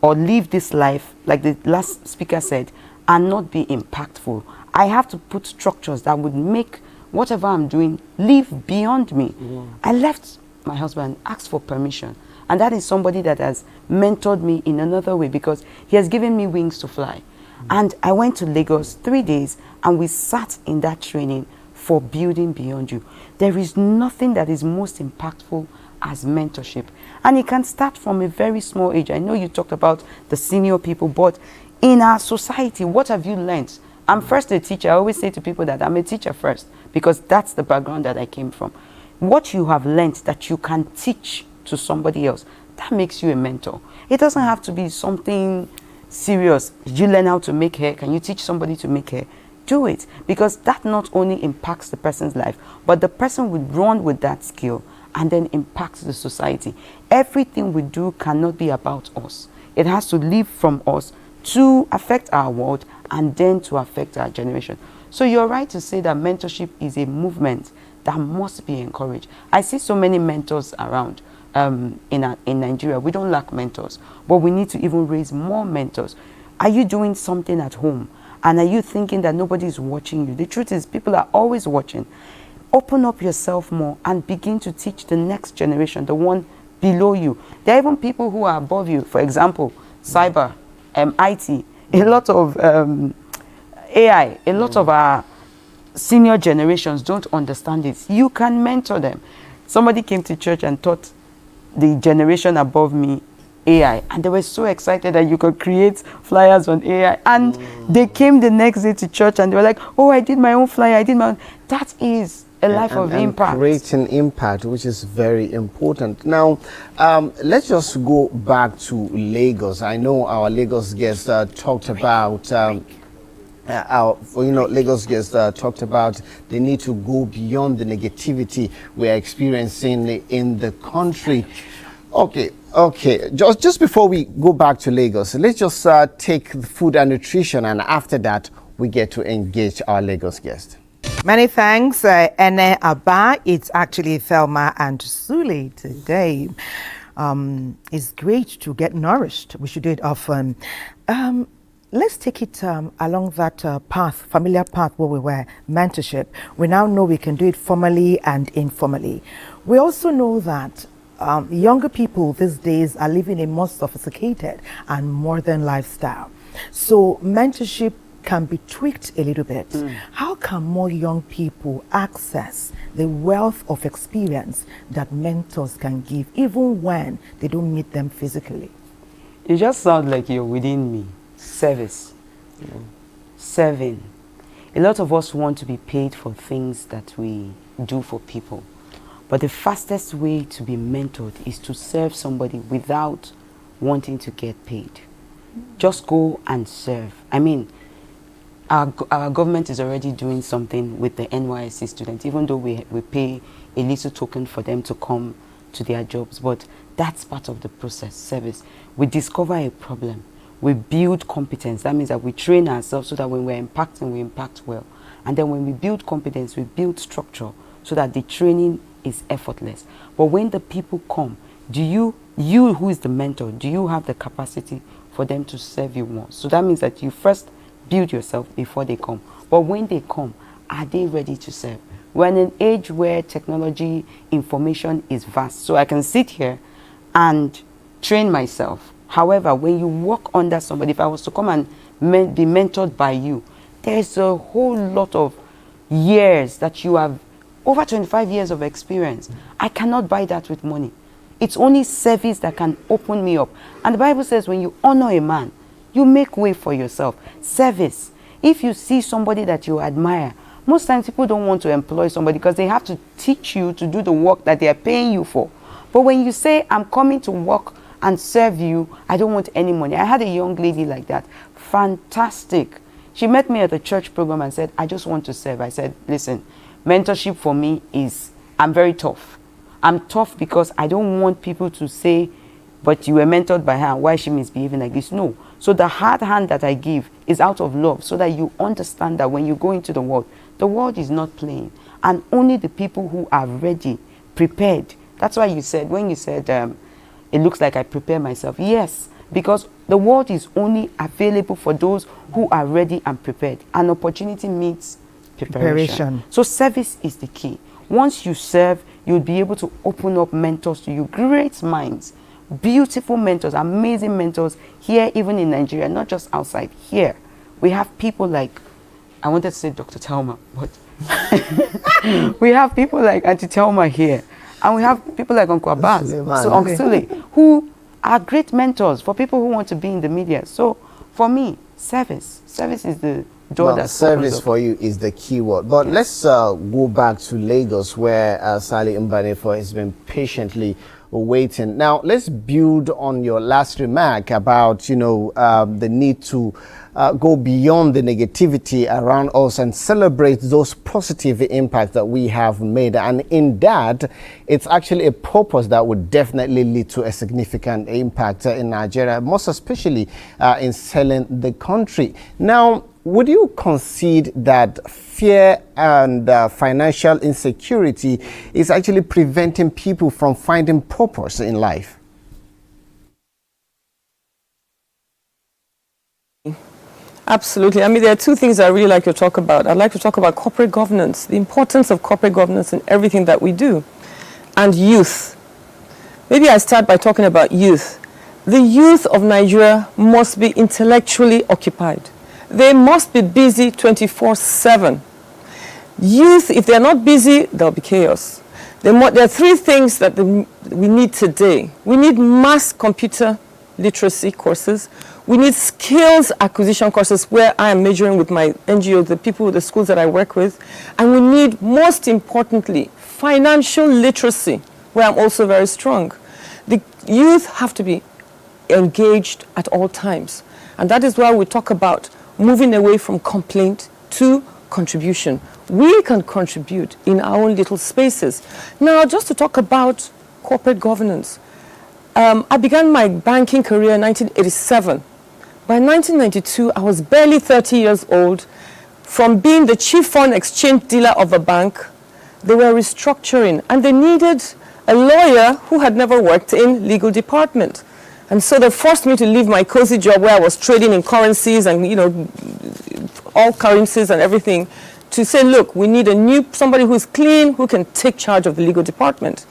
Speaker 7: or live this life, like the last speaker said, and not be impactful. I have to put structures that would make whatever I'm doing live beyond me. I left my husband, asked for permission, and that is somebody that has mentored me in another way, because he has given me wings to fly. And I went to Lagos 3 days, and we sat in that training for building beyond you. There is nothing that is most impactful as mentorship. And it can start from a very small age. I know you talked about the senior people, but in our society, what have you learned? I'm first a teacher. I always say to people that I'm a teacher first, because that's the background that I came from. What you have learned that you can teach to somebody else, that makes you a mentor. It doesn't have to be something serious. Did you learn how to make hair? Can you teach somebody to make hair? Do it, because that not only impacts the person's life, but the person would run with that skill and then impacts the society. Everything we do cannot be about us. It has to live from us to affect our world and then to affect our generation. So you're right to say that mentorship is a movement that must be encouraged. I see so many mentors around in Nigeria. We don't lack mentors, but we need to even raise more mentors. Are you doing something at home? And are you thinking that nobody is watching you? The truth is, people are always watching. Open up yourself more and begin to teach the next generation, the one below you. There are even people who are above you. For example, cyber, IT, a lot of AI, a lot of our senior generations don't understand it. You can mentor them. Somebody came to church and taught the generation above me AI, and they were so excited that you could create flyers on AI, and they came the next day to church and they were like, oh, I did my own flyer, I did my own. That is a life of impact.
Speaker 2: Creating impact, which is very important. Now, let's just go back to Lagos. I know our Lagos guest talked about Lagos guest talked about the need to go beyond the negativity we're experiencing in the country. Okay. Just before we go back to Lagos, let's just take food and nutrition, and after that, we get to engage our Lagos guest.
Speaker 1: Many thanks, Ene Abba. It's actually Thelma and Suli today. It's great to get nourished. We should do it often. Let's take it along that path, familiar path where we were, mentorship. We now know we can do it formally and informally. We also know that younger people these days are living a more sophisticated and modern lifestyle. So mentorship can be tweaked a little bit. How can more young people access the wealth of experience that mentors can give, even when they don't meet them physically?
Speaker 7: You just sound like you're within me. Service. Serving. A lot of us want to be paid for things that we do for people. But the fastest way to be mentored is to serve somebody without wanting to get paid. Just go and serve. I mean, our government is already doing something with the NYSC students, even though we pay a little token for them to come to their jobs. But that's part of the process, service. We discover a problem. we build competence. That means that we train ourselves so that when we're impacting, we impact well. And then when we build competence, we build structure so that the training is effortless. But when the people come, do you who is the mentor, do you have the capacity for them to serve you more? So that means that you first build yourself before they come. But when they come, are they ready to serve? We're in an age where technology, information is vast. So I can sit here and train myself. However, when you work under somebody, if I was to come and be mentored by you, there's a whole lot of years that you have, over 25 years of experience. I cannot buy that with money. It's only service that can open me up. And the Bible says when you honor a man, you make way for yourself. Service. If you see somebody that you admire, most times people don't want to employ somebody because they have to teach you to do the work that they are paying you for. But when you say, I'm coming to work and serve you, I don't want any money. I had a young lady like that. Fantastic. She met me at the church program and said, I just want to serve. I said, listen, mentorship for me is, I'm very tough. I'm tough because I don't want people to say, but you were mentored by her, why is she misbehaving like this? No. So the hard hand that I give is out of love so that you understand that when you go into the world is not playing. And only the people who are ready, prepared. That's why you said, when you said, it looks like I prepare myself. Yes, because the world is only available for those who are ready and prepared. An opportunity means preparation. So service is the key. Once you serve, you'll be able to open up mentors to you. Great minds, beautiful mentors, amazing mentors here, even in Nigeria, not just outside. Here, we have people like, I wanted to say Dr. Thelma, but we have people like Auntie Thelma here. And we have people like Uncle Abbas, so Uncle Sule, who are great mentors for people who want to be in the media. So for me, service is the door that
Speaker 2: service for you is the key word. But let's go back to Lagos, where Sally Mbanefo has been patiently waiting. Now, let's build on your last remark about, the need to go beyond the negativity around us and celebrate those positive impacts that we have made. And in that, it's actually a purpose that would definitely lead to a significant impact in Nigeria, most especially in selling the country. Now, would you concede that fear and financial insecurity is actually preventing people from finding purpose in life?
Speaker 11: Absolutely. I mean, there are two things I really like to talk about. I'd like to talk about corporate governance, the importance of corporate governance in everything that we do, and youth. Maybe I start by talking about youth. The youth of Nigeria must be intellectually occupied. They must be busy 24/7. Youth, if they're not busy, there'll be chaos. There are three things that we need today. We need mass computer literacy courses. We need skills acquisition courses, where I am majoring with my NGO, the schools that I work with. And we need, most importantly, financial literacy, where I'm also very strong. The youth have to be engaged at all times. And that is why we talk about moving away from complaint to contribution. We can contribute in our own little spaces. Now, just to talk about corporate governance. I began my banking career in 1987. By 1992, I was barely 30 years old. From being the chief foreign exchange dealer of a bank, they were restructuring, and they needed a lawyer who had never worked in legal department. And so they forced me to leave my cozy job where I was trading in currencies and, all currencies and everything, to say, look, we need somebody who's clean, who can take charge of the legal department.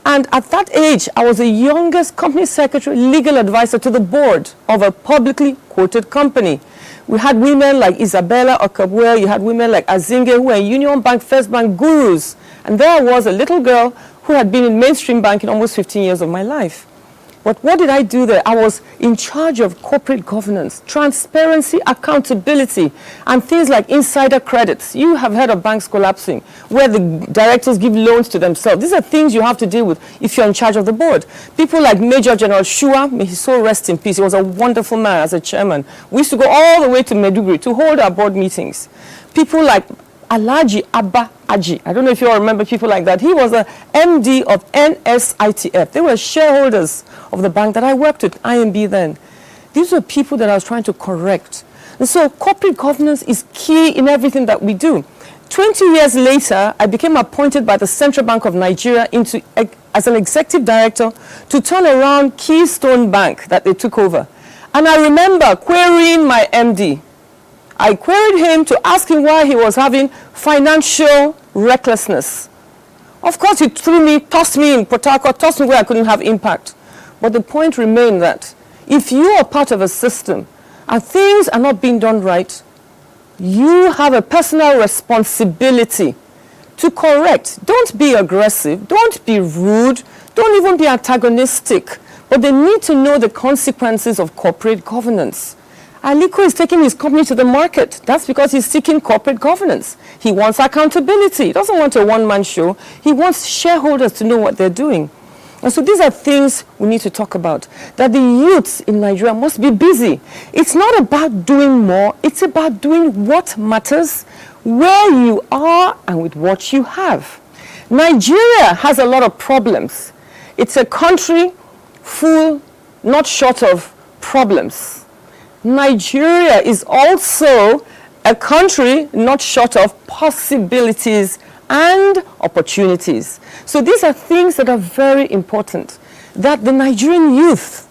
Speaker 11: And at that age, I was the youngest company secretary, legal advisor to the board of a publicly quoted company. We had women like Isabella Okabwe, you had women like Azinge, who were Union Bank, First Bank gurus. And there I was, a little girl who had been in mainstream banking almost 15 years of my life. But what did I do there? I was in charge of corporate governance, transparency, accountability, and things like insider credits. You have heard of banks collapsing, where the directors give loans to themselves. These are things you have to deal with if you're in charge of the board. People like Major General Shua, may his soul rest in peace. He was a wonderful man as a chairman. We used to go all the way to Maiduguri to hold our board meetings. People like Alhaji Abba Aji. I don't know if you all remember people like that. He was a MD of NSITF. They were shareholders of the bank that I worked with, IMB then. These were people that I was trying to correct. And so corporate governance is key in everything that we do. 20 years later, I became appointed by the Central Bank of Nigeria as an executive director to turn around Keystone Bank that they took over. And I remember querying my MD. I queried him to ask him why he was having financial recklessness. Of course, he tossed me in Port Harcourt, tossed me where I couldn't have impact. But the point remained that if you are part of a system and things are not being done right, you have a personal responsibility to correct. Don't be aggressive. Don't be rude. Don't even be antagonistic. But they need to know the consequences of corporate governance. Aliko is taking his company to the market. That's because he's seeking corporate governance. He wants accountability. He doesn't want a one-man show. He wants shareholders to know what they're doing. And so these are things we need to talk about, that the youths in Nigeria must be busy. It's not about doing more. It's about doing what matters, where you are, and with what you have. Nigeria has a lot of problems. It's a country full, not short of problems. Nigeria is also a country not short of possibilities and opportunities. So these are things that are very important, that the Nigerian youth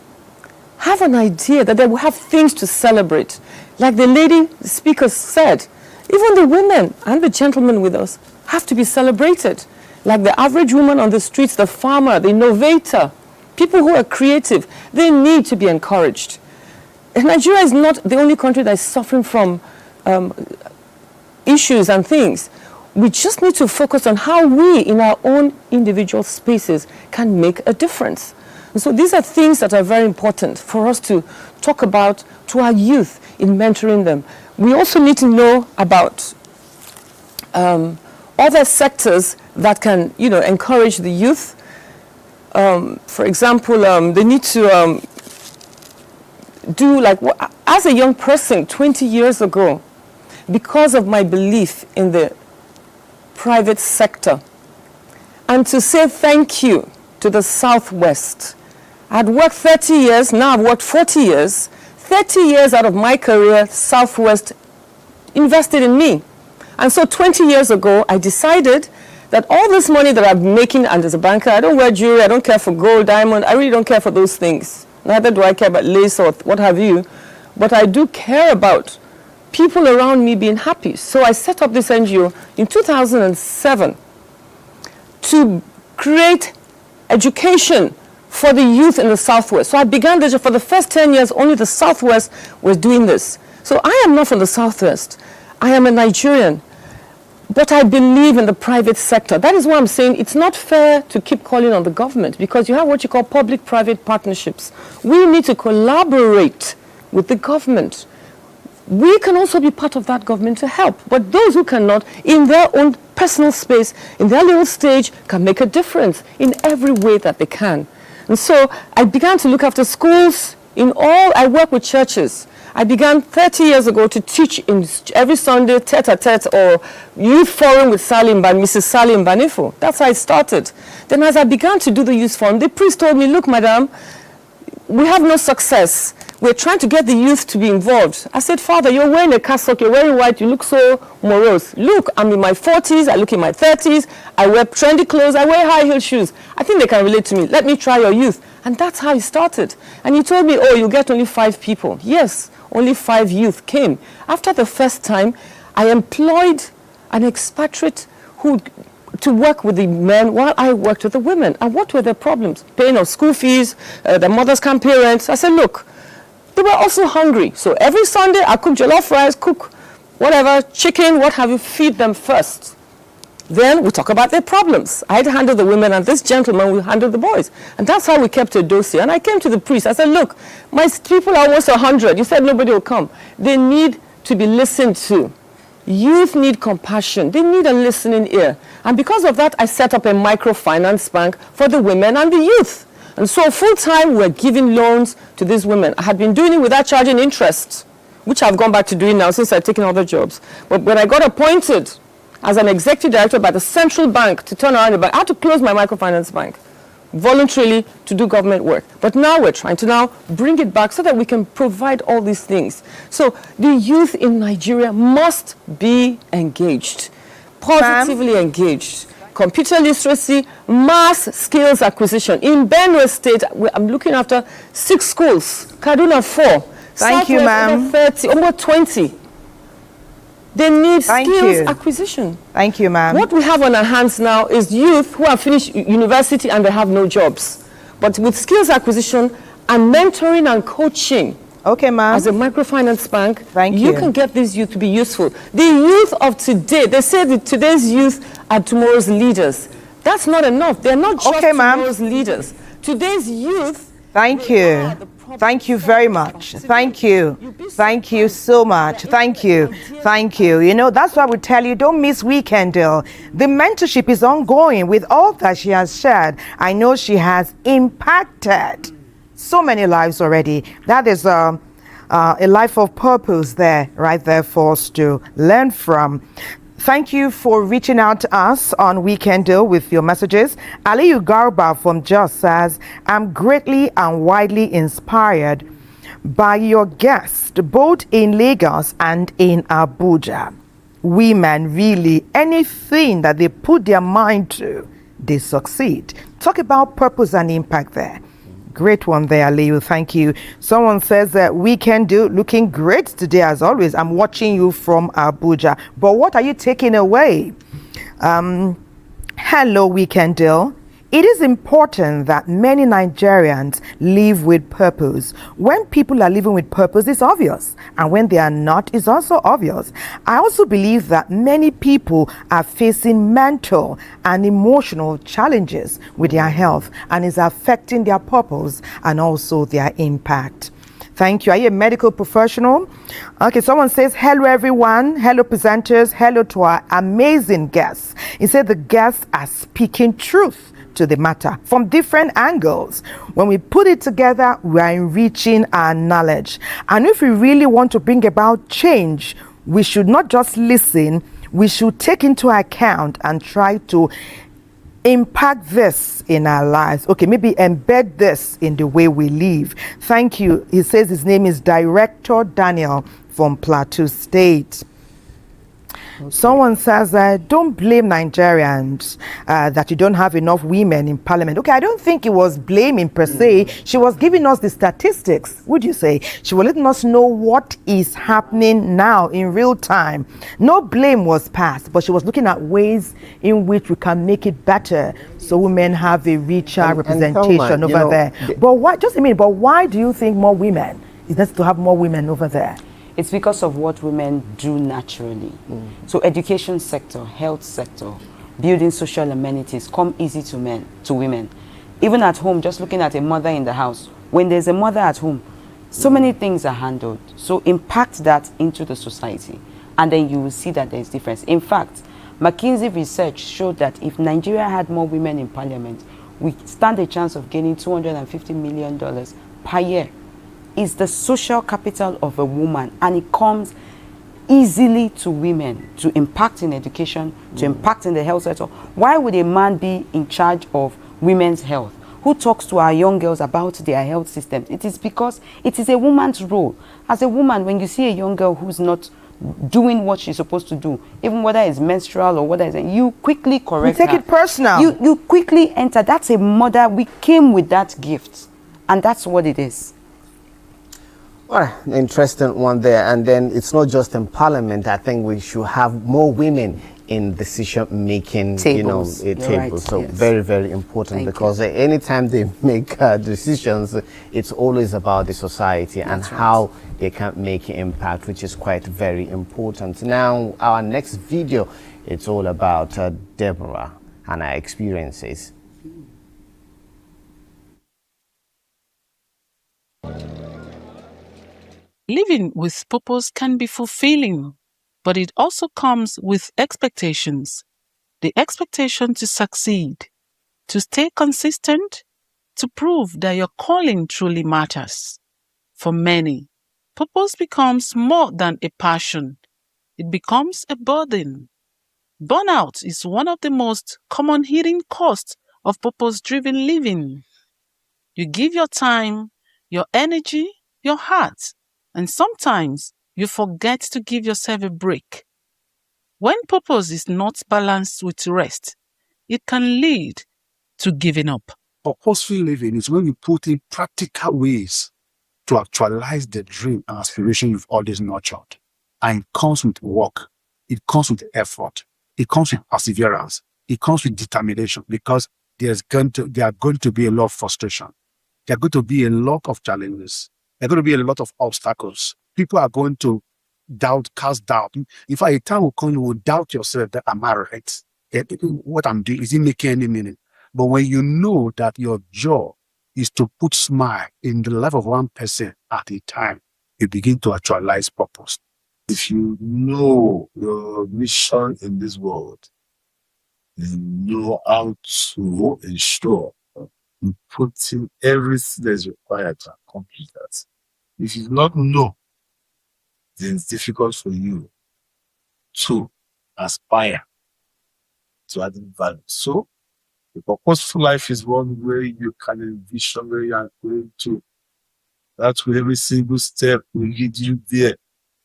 Speaker 11: have an idea that they will have things to celebrate. Like the lady speaker said, even the women and the gentlemen with us have to be celebrated. Like the average woman on the streets, the farmer, the innovator, people who are creative, they need to be encouraged. And Nigeria is not the only country that is suffering from issues and things. We just need to focus on how we, in our own individual spaces, can make a difference. And so these are things that are very important for us to talk about to our youth in mentoring them. We also need to know about other sectors that can, encourage the youth. For example, they need to do as a young person 20 years ago, because of my belief in the private sector, and to say thank you to the Southwest. I'd worked 30 years, now I've worked 40 years. 30 years out of my career, Southwest invested in me. And so 20 years ago, I decided that all this money that I'm making, and as a banker, I don't wear jewelry, I don't care for gold, diamond, I really don't care for those things. Neither do I care about lace or what have you. But I do care about people around me being happy. So I set up this NGO in 2007 to create education for the youth in the Southwest. So I began this for the first 10 years, only the Southwest was doing this. So I am not from the Southwest. I am a Nigerian. But I believe in the private sector. That is why I'm saying it's not fair to keep calling on the government, because you have what you call public-private partnerships. We need to collaborate with the government. We can also be part of that government to help. But those who cannot, in their own personal space, in their little stage, can make a difference in every way that they can. And so I began to look after schools. I work with churches. I began 30 years ago to teach in every Sunday, tete-a-tete or youth forum with Mrs. Sally Mbanifo. That's how I started. Then as I began to do the youth forum, the priest told me, look, madam, we have no success. We're trying to get the youth to be involved. I said, Father, you're wearing a cassock, you're wearing white, you look so morose. Look, I'm in my 40s, I look in my 30s, I wear trendy clothes, I wear high heel shoes. I think they can relate to me. Let me try your youth. And that's how he started. And he told me, oh, you get only 5 people. Yes, only 5 youth came. After the first time, I employed an expatriate to work with the men while I worked with the women. And what were their problems? Paying of school fees, their mothers can't pay rent. I said, look, they were also hungry. So every Sunday, I cook jollof rice, cook whatever, chicken, what have you, feed them first. Then we talk about their problems. I'd handle the women, and this gentleman will handle the boys. And that's how we kept a dossier. And I came to the priest. I said, look, my people are almost 100. You said nobody will come. They need to be listened to. Youth need compassion. They need a listening ear. And because of that, I set up a microfinance bank for the women and the youth. And so full-time, we're giving loans to these women. I had been doing it without charging interest, which I've gone back to doing now since I've taken other jobs. But when I got appointed as an executive director by the central bank to turn around the bank, I had to close my microfinance bank. voluntarily to do government work. But now we're trying to now bring it back so that we can provide all these things. So the youth in Nigeria must be engaged, positively engaged. Computer literacy, mass skills acquisition. In Benue State, I'm looking after 6 schools, Kaduna 4.
Speaker 1: Thank you, ma'am.
Speaker 11: 30, almost 20. They need skills acquisition.
Speaker 1: Thank you, ma'am.
Speaker 11: What we have on our hands now is youth who have finished university and they have no jobs. But with skills acquisition and mentoring and coaching,
Speaker 1: okay, ma'am,
Speaker 11: as a microfinance bank,
Speaker 1: you
Speaker 11: can get these youth to be useful. The youth of today, they say that today's youth are tomorrow's leaders. That's not enough. They're not just tomorrow's leaders. Today's youth.
Speaker 1: Thank you. Thank you very much. Thank you. Thank you so much. Thank you. Thank you. You know, that's why we tell you, don't miss Weekend Deal. The mentorship is ongoing with all that she has shared. I know she has impacted so many lives already. That is a life of purpose there, right there for us to learn from. Thank you for reaching out to us on Weekend Deal with your messages. Aliyu Garba from Jos says, I'm greatly and widely inspired by your guests, both in Lagos and in Abuja. Women really, anything that they put their mind to, they succeed. Talk about purpose and impact there. Great one there, Leo. Thank you. Someone says that Weekend Deal looking great today as always. I'm watching you from Abuja. But what are you taking away? Hello, Weekend Deal. It is important that many Nigerians live with purpose. When people are living with purpose, it's obvious. And when they are not, it's also obvious. I also believe that many people are facing mental and emotional challenges with their health, and is affecting their purpose and also their impact. Thank you. Are you a medical professional? Okay, someone says, hello everyone, hello presenters, hello to our amazing guests. He said the guests are speaking truth to the matter from different angles. When we put it together, we are enriching our knowledge. And if we really want to bring about change, we should not just listen, we should take into account and try to impact this in our lives. Okay, maybe embed this in the way we live. Thank you. He says his name is Director Daniel from Plateau State. Okay. Someone says, don't blame Nigerians that you don't have enough women in parliament. Okay, I don't think it was blaming per se. She was giving us the statistics, would you say? She was letting us know what is happening now in real time. No blame was passed, but she was looking at ways in which we can make it better so women have a richer representation over there. But why, just a minute, but why do you think more women? Is necessary to have more women over there?
Speaker 7: It's because of what women do naturally. So education sector, health sector, building social amenities come easy to women. Even at home, just looking at a mother in the house, when there's a mother at home, so many things are handled. So impact that into the society, and then you will see that there's difference. In fact, McKinsey research showed that if Nigeria had more women in parliament, we stand a chance of gaining $250 million per year. Is the social capital of a woman, and it comes easily to women to impact in education, to impact in the health sector. Why would a man be in charge of women's health? Who talks to our young girls about their health systems? It is because it is a woman's role. As a woman, when you see a young girl who's not doing what she's supposed to do, even whether it's menstrual or whether it's, you quickly correct her.
Speaker 1: You take it personal.
Speaker 7: You quickly enter. That's a mother. We came with that gift, and that's what it is.
Speaker 2: Interesting one there. And then it's not just in parliament. I think we should have more women in decision making tables. Tables. Right, so yes. Very, very important. Thank because anytime they make decisions, it's always about the society. That's and how they can make an impact, which is quite very important. Now, our next video, it's all about Deborah and her experiences.
Speaker 16: Living with purpose can be fulfilling, but it also comes with expectations. The expectation to succeed, to stay consistent, to prove that your calling truly matters. For many, purpose becomes more than a passion. It becomes a burden. Burnout is one of the most common hidden costs of purpose-driven living. You give your time, your energy, your heart, and sometimes you forget to give yourself a break. When purpose is not balanced with rest, it can lead to giving up.
Speaker 17: Purposeful living is when you put in practical ways to actualize the dream and aspiration you've always nurtured. And it comes with work. It comes with effort. It comes with perseverance. It comes with determination, because there are going to be a lot of frustration. There are going to be a lot of challenges. There are going to be a lot of obstacles. People are going to cast doubt. In fact, a time will come you will doubt yourself that, am I right? What I'm doing, is it making any meaning? But when you know that your job is to put smile in the life of one person at a time, you begin to actualize purpose.
Speaker 14: If you know your mission in this world, you know how to ensure you put in everything that is required to accomplish that. If you do not know, then it's difficult for you to aspire to adding value. So, a purposeful life is one where you can envision where you are going to. That's where every single step will lead you there.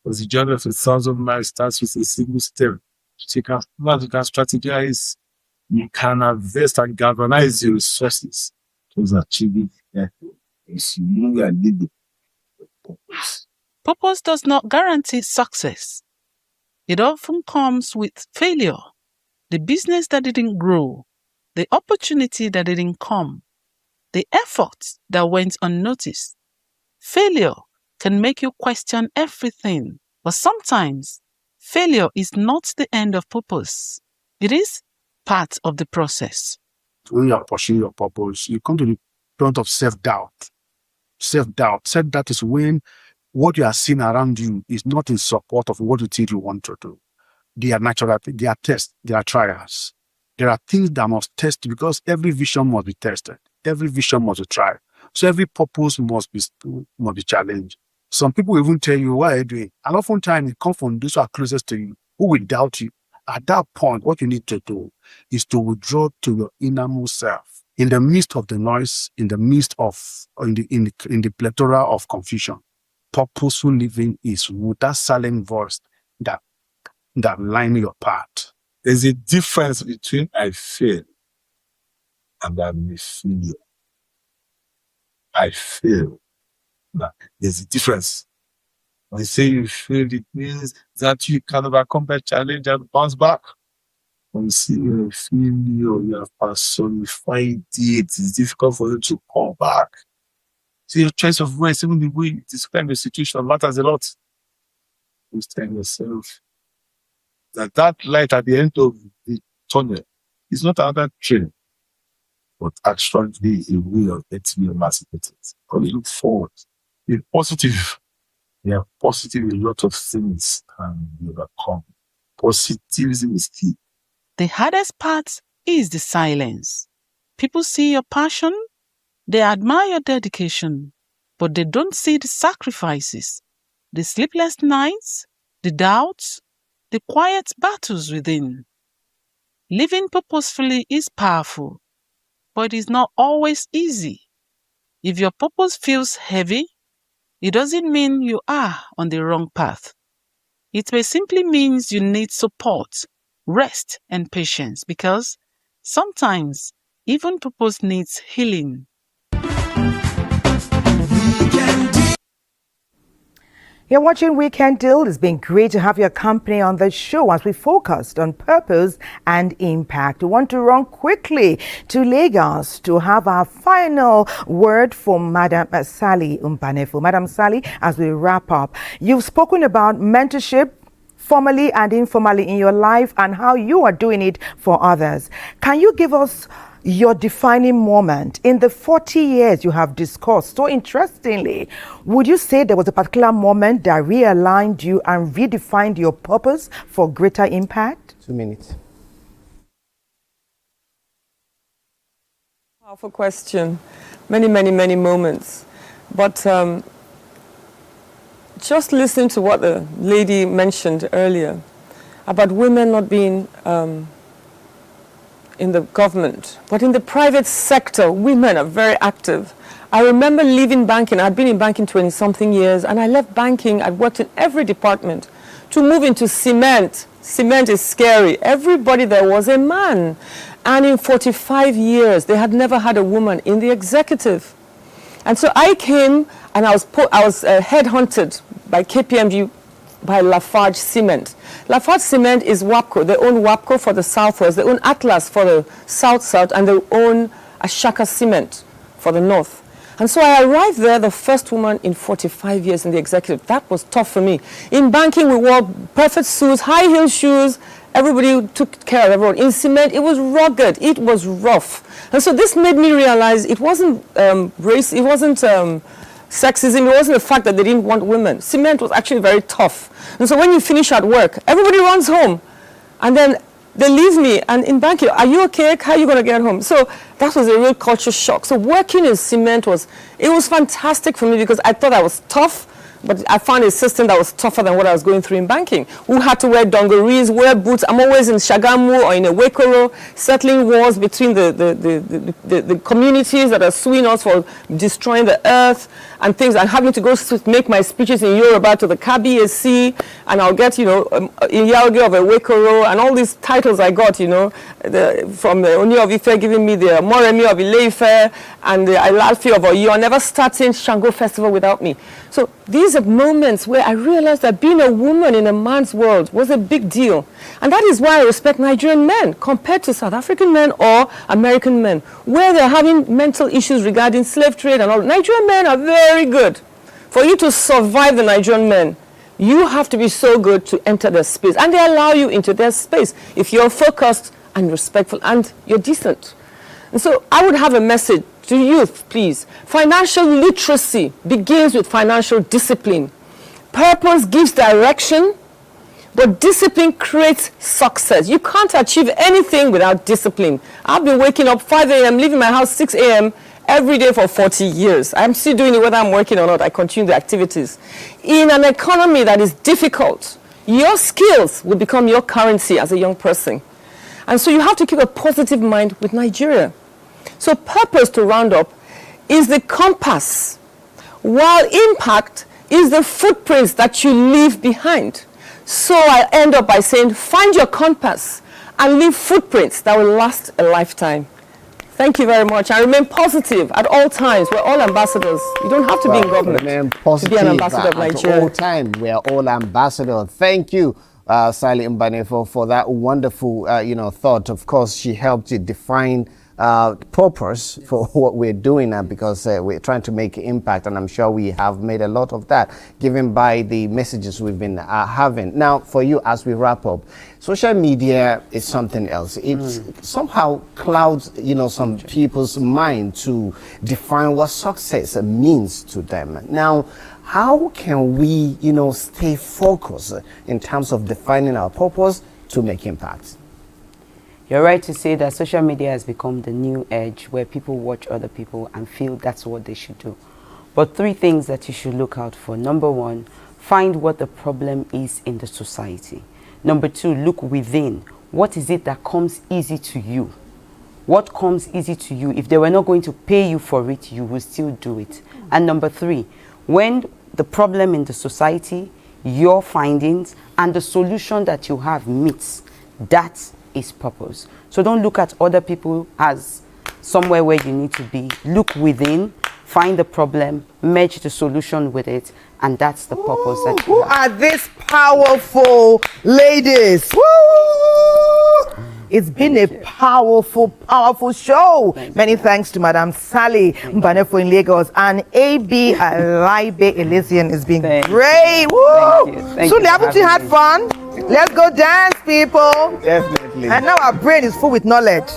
Speaker 14: Because the journey of 1,000 miles starts with a single step. So you can plan, you can strategize, you can invest and galvanize your resources towards achieving that. If you know you are living purpose.
Speaker 16: Purpose does not guarantee success. It often comes with failure, the business that didn't grow, the opportunity that didn't come, the effort that went unnoticed. Failure can make you question everything, but sometimes failure is not the end of purpose. It is part of the process.
Speaker 17: When you are pursuing your purpose, you come to the point of self-doubt. Self-doubt is when what you are seeing around you is not in support of what you think you want to do. They are natural, they are tests, they are trials. There are things that must test, because every vision must be tested. Every vision must be tried. So every purpose must be challenged. Some people even tell you, what are you doing? And oftentimes it comes from those who are closest to you, who will doubt you. At that point, what you need to do is to withdraw to your innermost self. In the midst of the noise, in the midst of, in the plethora of confusion, purposeful living is with that silent voice that line your path.
Speaker 14: There's a difference between I fail and I'm a failure. I fail. Now, there's a difference. When you say you fail, it means that you can overcome that challenge and bounce back. When you see you're a failure, you have personified it, it's difficult for you to come back. So your choice of words, even the way you describe the situation, matters a lot. You tell yourself that light at the end of the tunnel is not another train, but actually a way of getting your emancipated. But look forward. Be positive. They are positive in a lot of things can be overcome. Positivism is key.
Speaker 16: The hardest part is the silence. People see your passion, they admire your dedication, but they don't see the sacrifices, the sleepless nights, the doubts, the quiet battles within. Living purposefully is powerful, but it is not always easy. If your purpose feels heavy, it doesn't mean you are on the wrong path. It may simply mean you need support, rest, and patience, because sometimes even purpose needs healing.
Speaker 1: You're watching Weekend Deal. It's been great to have your company on the show as we focused on purpose and impact. We want to run quickly to Lagos to have our final word from Madam Sally Umpanefo. Madam Sally, as we wrap up, you've spoken about mentorship, formally and informally in your life, and how you are doing it for others. Can you give us your defining moment in the 40 years you have discussed so interestingly? Would you say there was a particular moment that realigned you and redefined your purpose for greater impact?
Speaker 2: 2 minutes.
Speaker 11: Powerful question. Many moments. But just listen to what the lady mentioned earlier about women not being in the government, but in the private sector, women are very active. I remember leaving banking. I'd been in banking 20-something years, and I left banking. I'd worked in every department to move into cement. Cement is scary. Everybody there was a man. And in 45 years, they had never had a woman in the executive. And so I came, and I was headhunted by KPMG, by Lafarge Cement. Lafarge Cement is WAPCO. They own WAPCO for the Southwest. They own Atlas for the South-South, and they own Ashaka Cement for the North. And so I arrived there, the first woman in 45 years in the executive. That was tough for me. In banking, we wore perfect suits, high-heel shoes. Everybody took care of everyone. In cement, it was rugged. It was rough. And so this made me realize it wasn't race, it wasn't sexism, it wasn't the fact that they didn't want women. Cement was actually very tough. And so when you finish at work, everybody runs home. And then they leave me, and in banking, are you okay? How are you going to get home? So that was a real culture shock. So working in cement was fantastic for me because I thought I was tough, but I found a system that was tougher than what I was going through in banking. We had to wear dungarees, wear boots. I'm always in Shagamu or in Ewekoro, settling wars between the communities that are suing us for destroying the earth and things. I'm having to go make my speeches in Yoruba to the KBAC, and I'll get, Iyauge of Ewekoro, and all these titles I got, from the Oni of Ife giving me the Moremi of Ile-Ife and the Ilalfi of Oyo, never starting Shango Festival without me. So these are moments where I realized that being a woman in a man's world was a big deal. And that is why I respect Nigerian men compared to South African men or American men, where they're having mental issues regarding slave trade and all. Nigerian men are very good. For you to survive the Nigerian men, you have to be so good to enter their space. And they allow you into their space if you're focused and respectful and you're decent. And so I would have a message to youth, please. Financial literacy begins with financial discipline. Purpose gives direction, but discipline creates success. You can't achieve anything without discipline. I've been waking up 5 a.m., leaving my house 6 a.m. every day for 40 years. I'm still doing it whether I'm working or not. I continue the activities. In an economy that is difficult, your skills will become your currency as a young person. And so you have to keep a positive mind with Nigeria. So purpose, to round up, is the compass, while impact is the footprints that you leave behind. So I end up by saying, find your compass and leave footprints that will last a lifetime. Thank you very much. I remain positive at all times. We're all ambassadors. You don't have to be in government to be an ambassador of Nigeria.
Speaker 2: At all time, we are all ambassadors. Thank you, Sally Mbane, for that wonderful, thought. Of course, she helped you define purpose for what we're doing now, because we're trying to make impact, and I'm sure we have made a lot of that given by the messages we've been having. Now, for you, as we wrap up, social media is something else. It somehow clouds, some people's mind to define what success means to them. Now, how can we, stay focused in terms of defining our purpose to make impact?
Speaker 7: You're right to say that social media has become the new edge where people watch other people and feel that's what they should do. But 3 things that you should look out for. Number 1, find what the problem is in the society. Number 2, look within. What is it that comes easy to you? What comes easy to you? If they were not going to pay you for it, you will still do it. And number 3, when the problem in the society, your findings, and the solution that you have meets, that is purpose. So don't look at other people as somewhere where you need to be. Look within, find the problem, merge the solution with it, and that's the purpose that you have.
Speaker 1: Who are these powerful ladies? Woo! It's been a powerful, powerful show. Many thanks to Madam Sally Mbanefo in Lagos, and AB Alaibe Elysian has been great. Woo! So haven't you had fun? Let's go dance, people.
Speaker 2: Definitely.
Speaker 1: And now our brain is full with knowledge.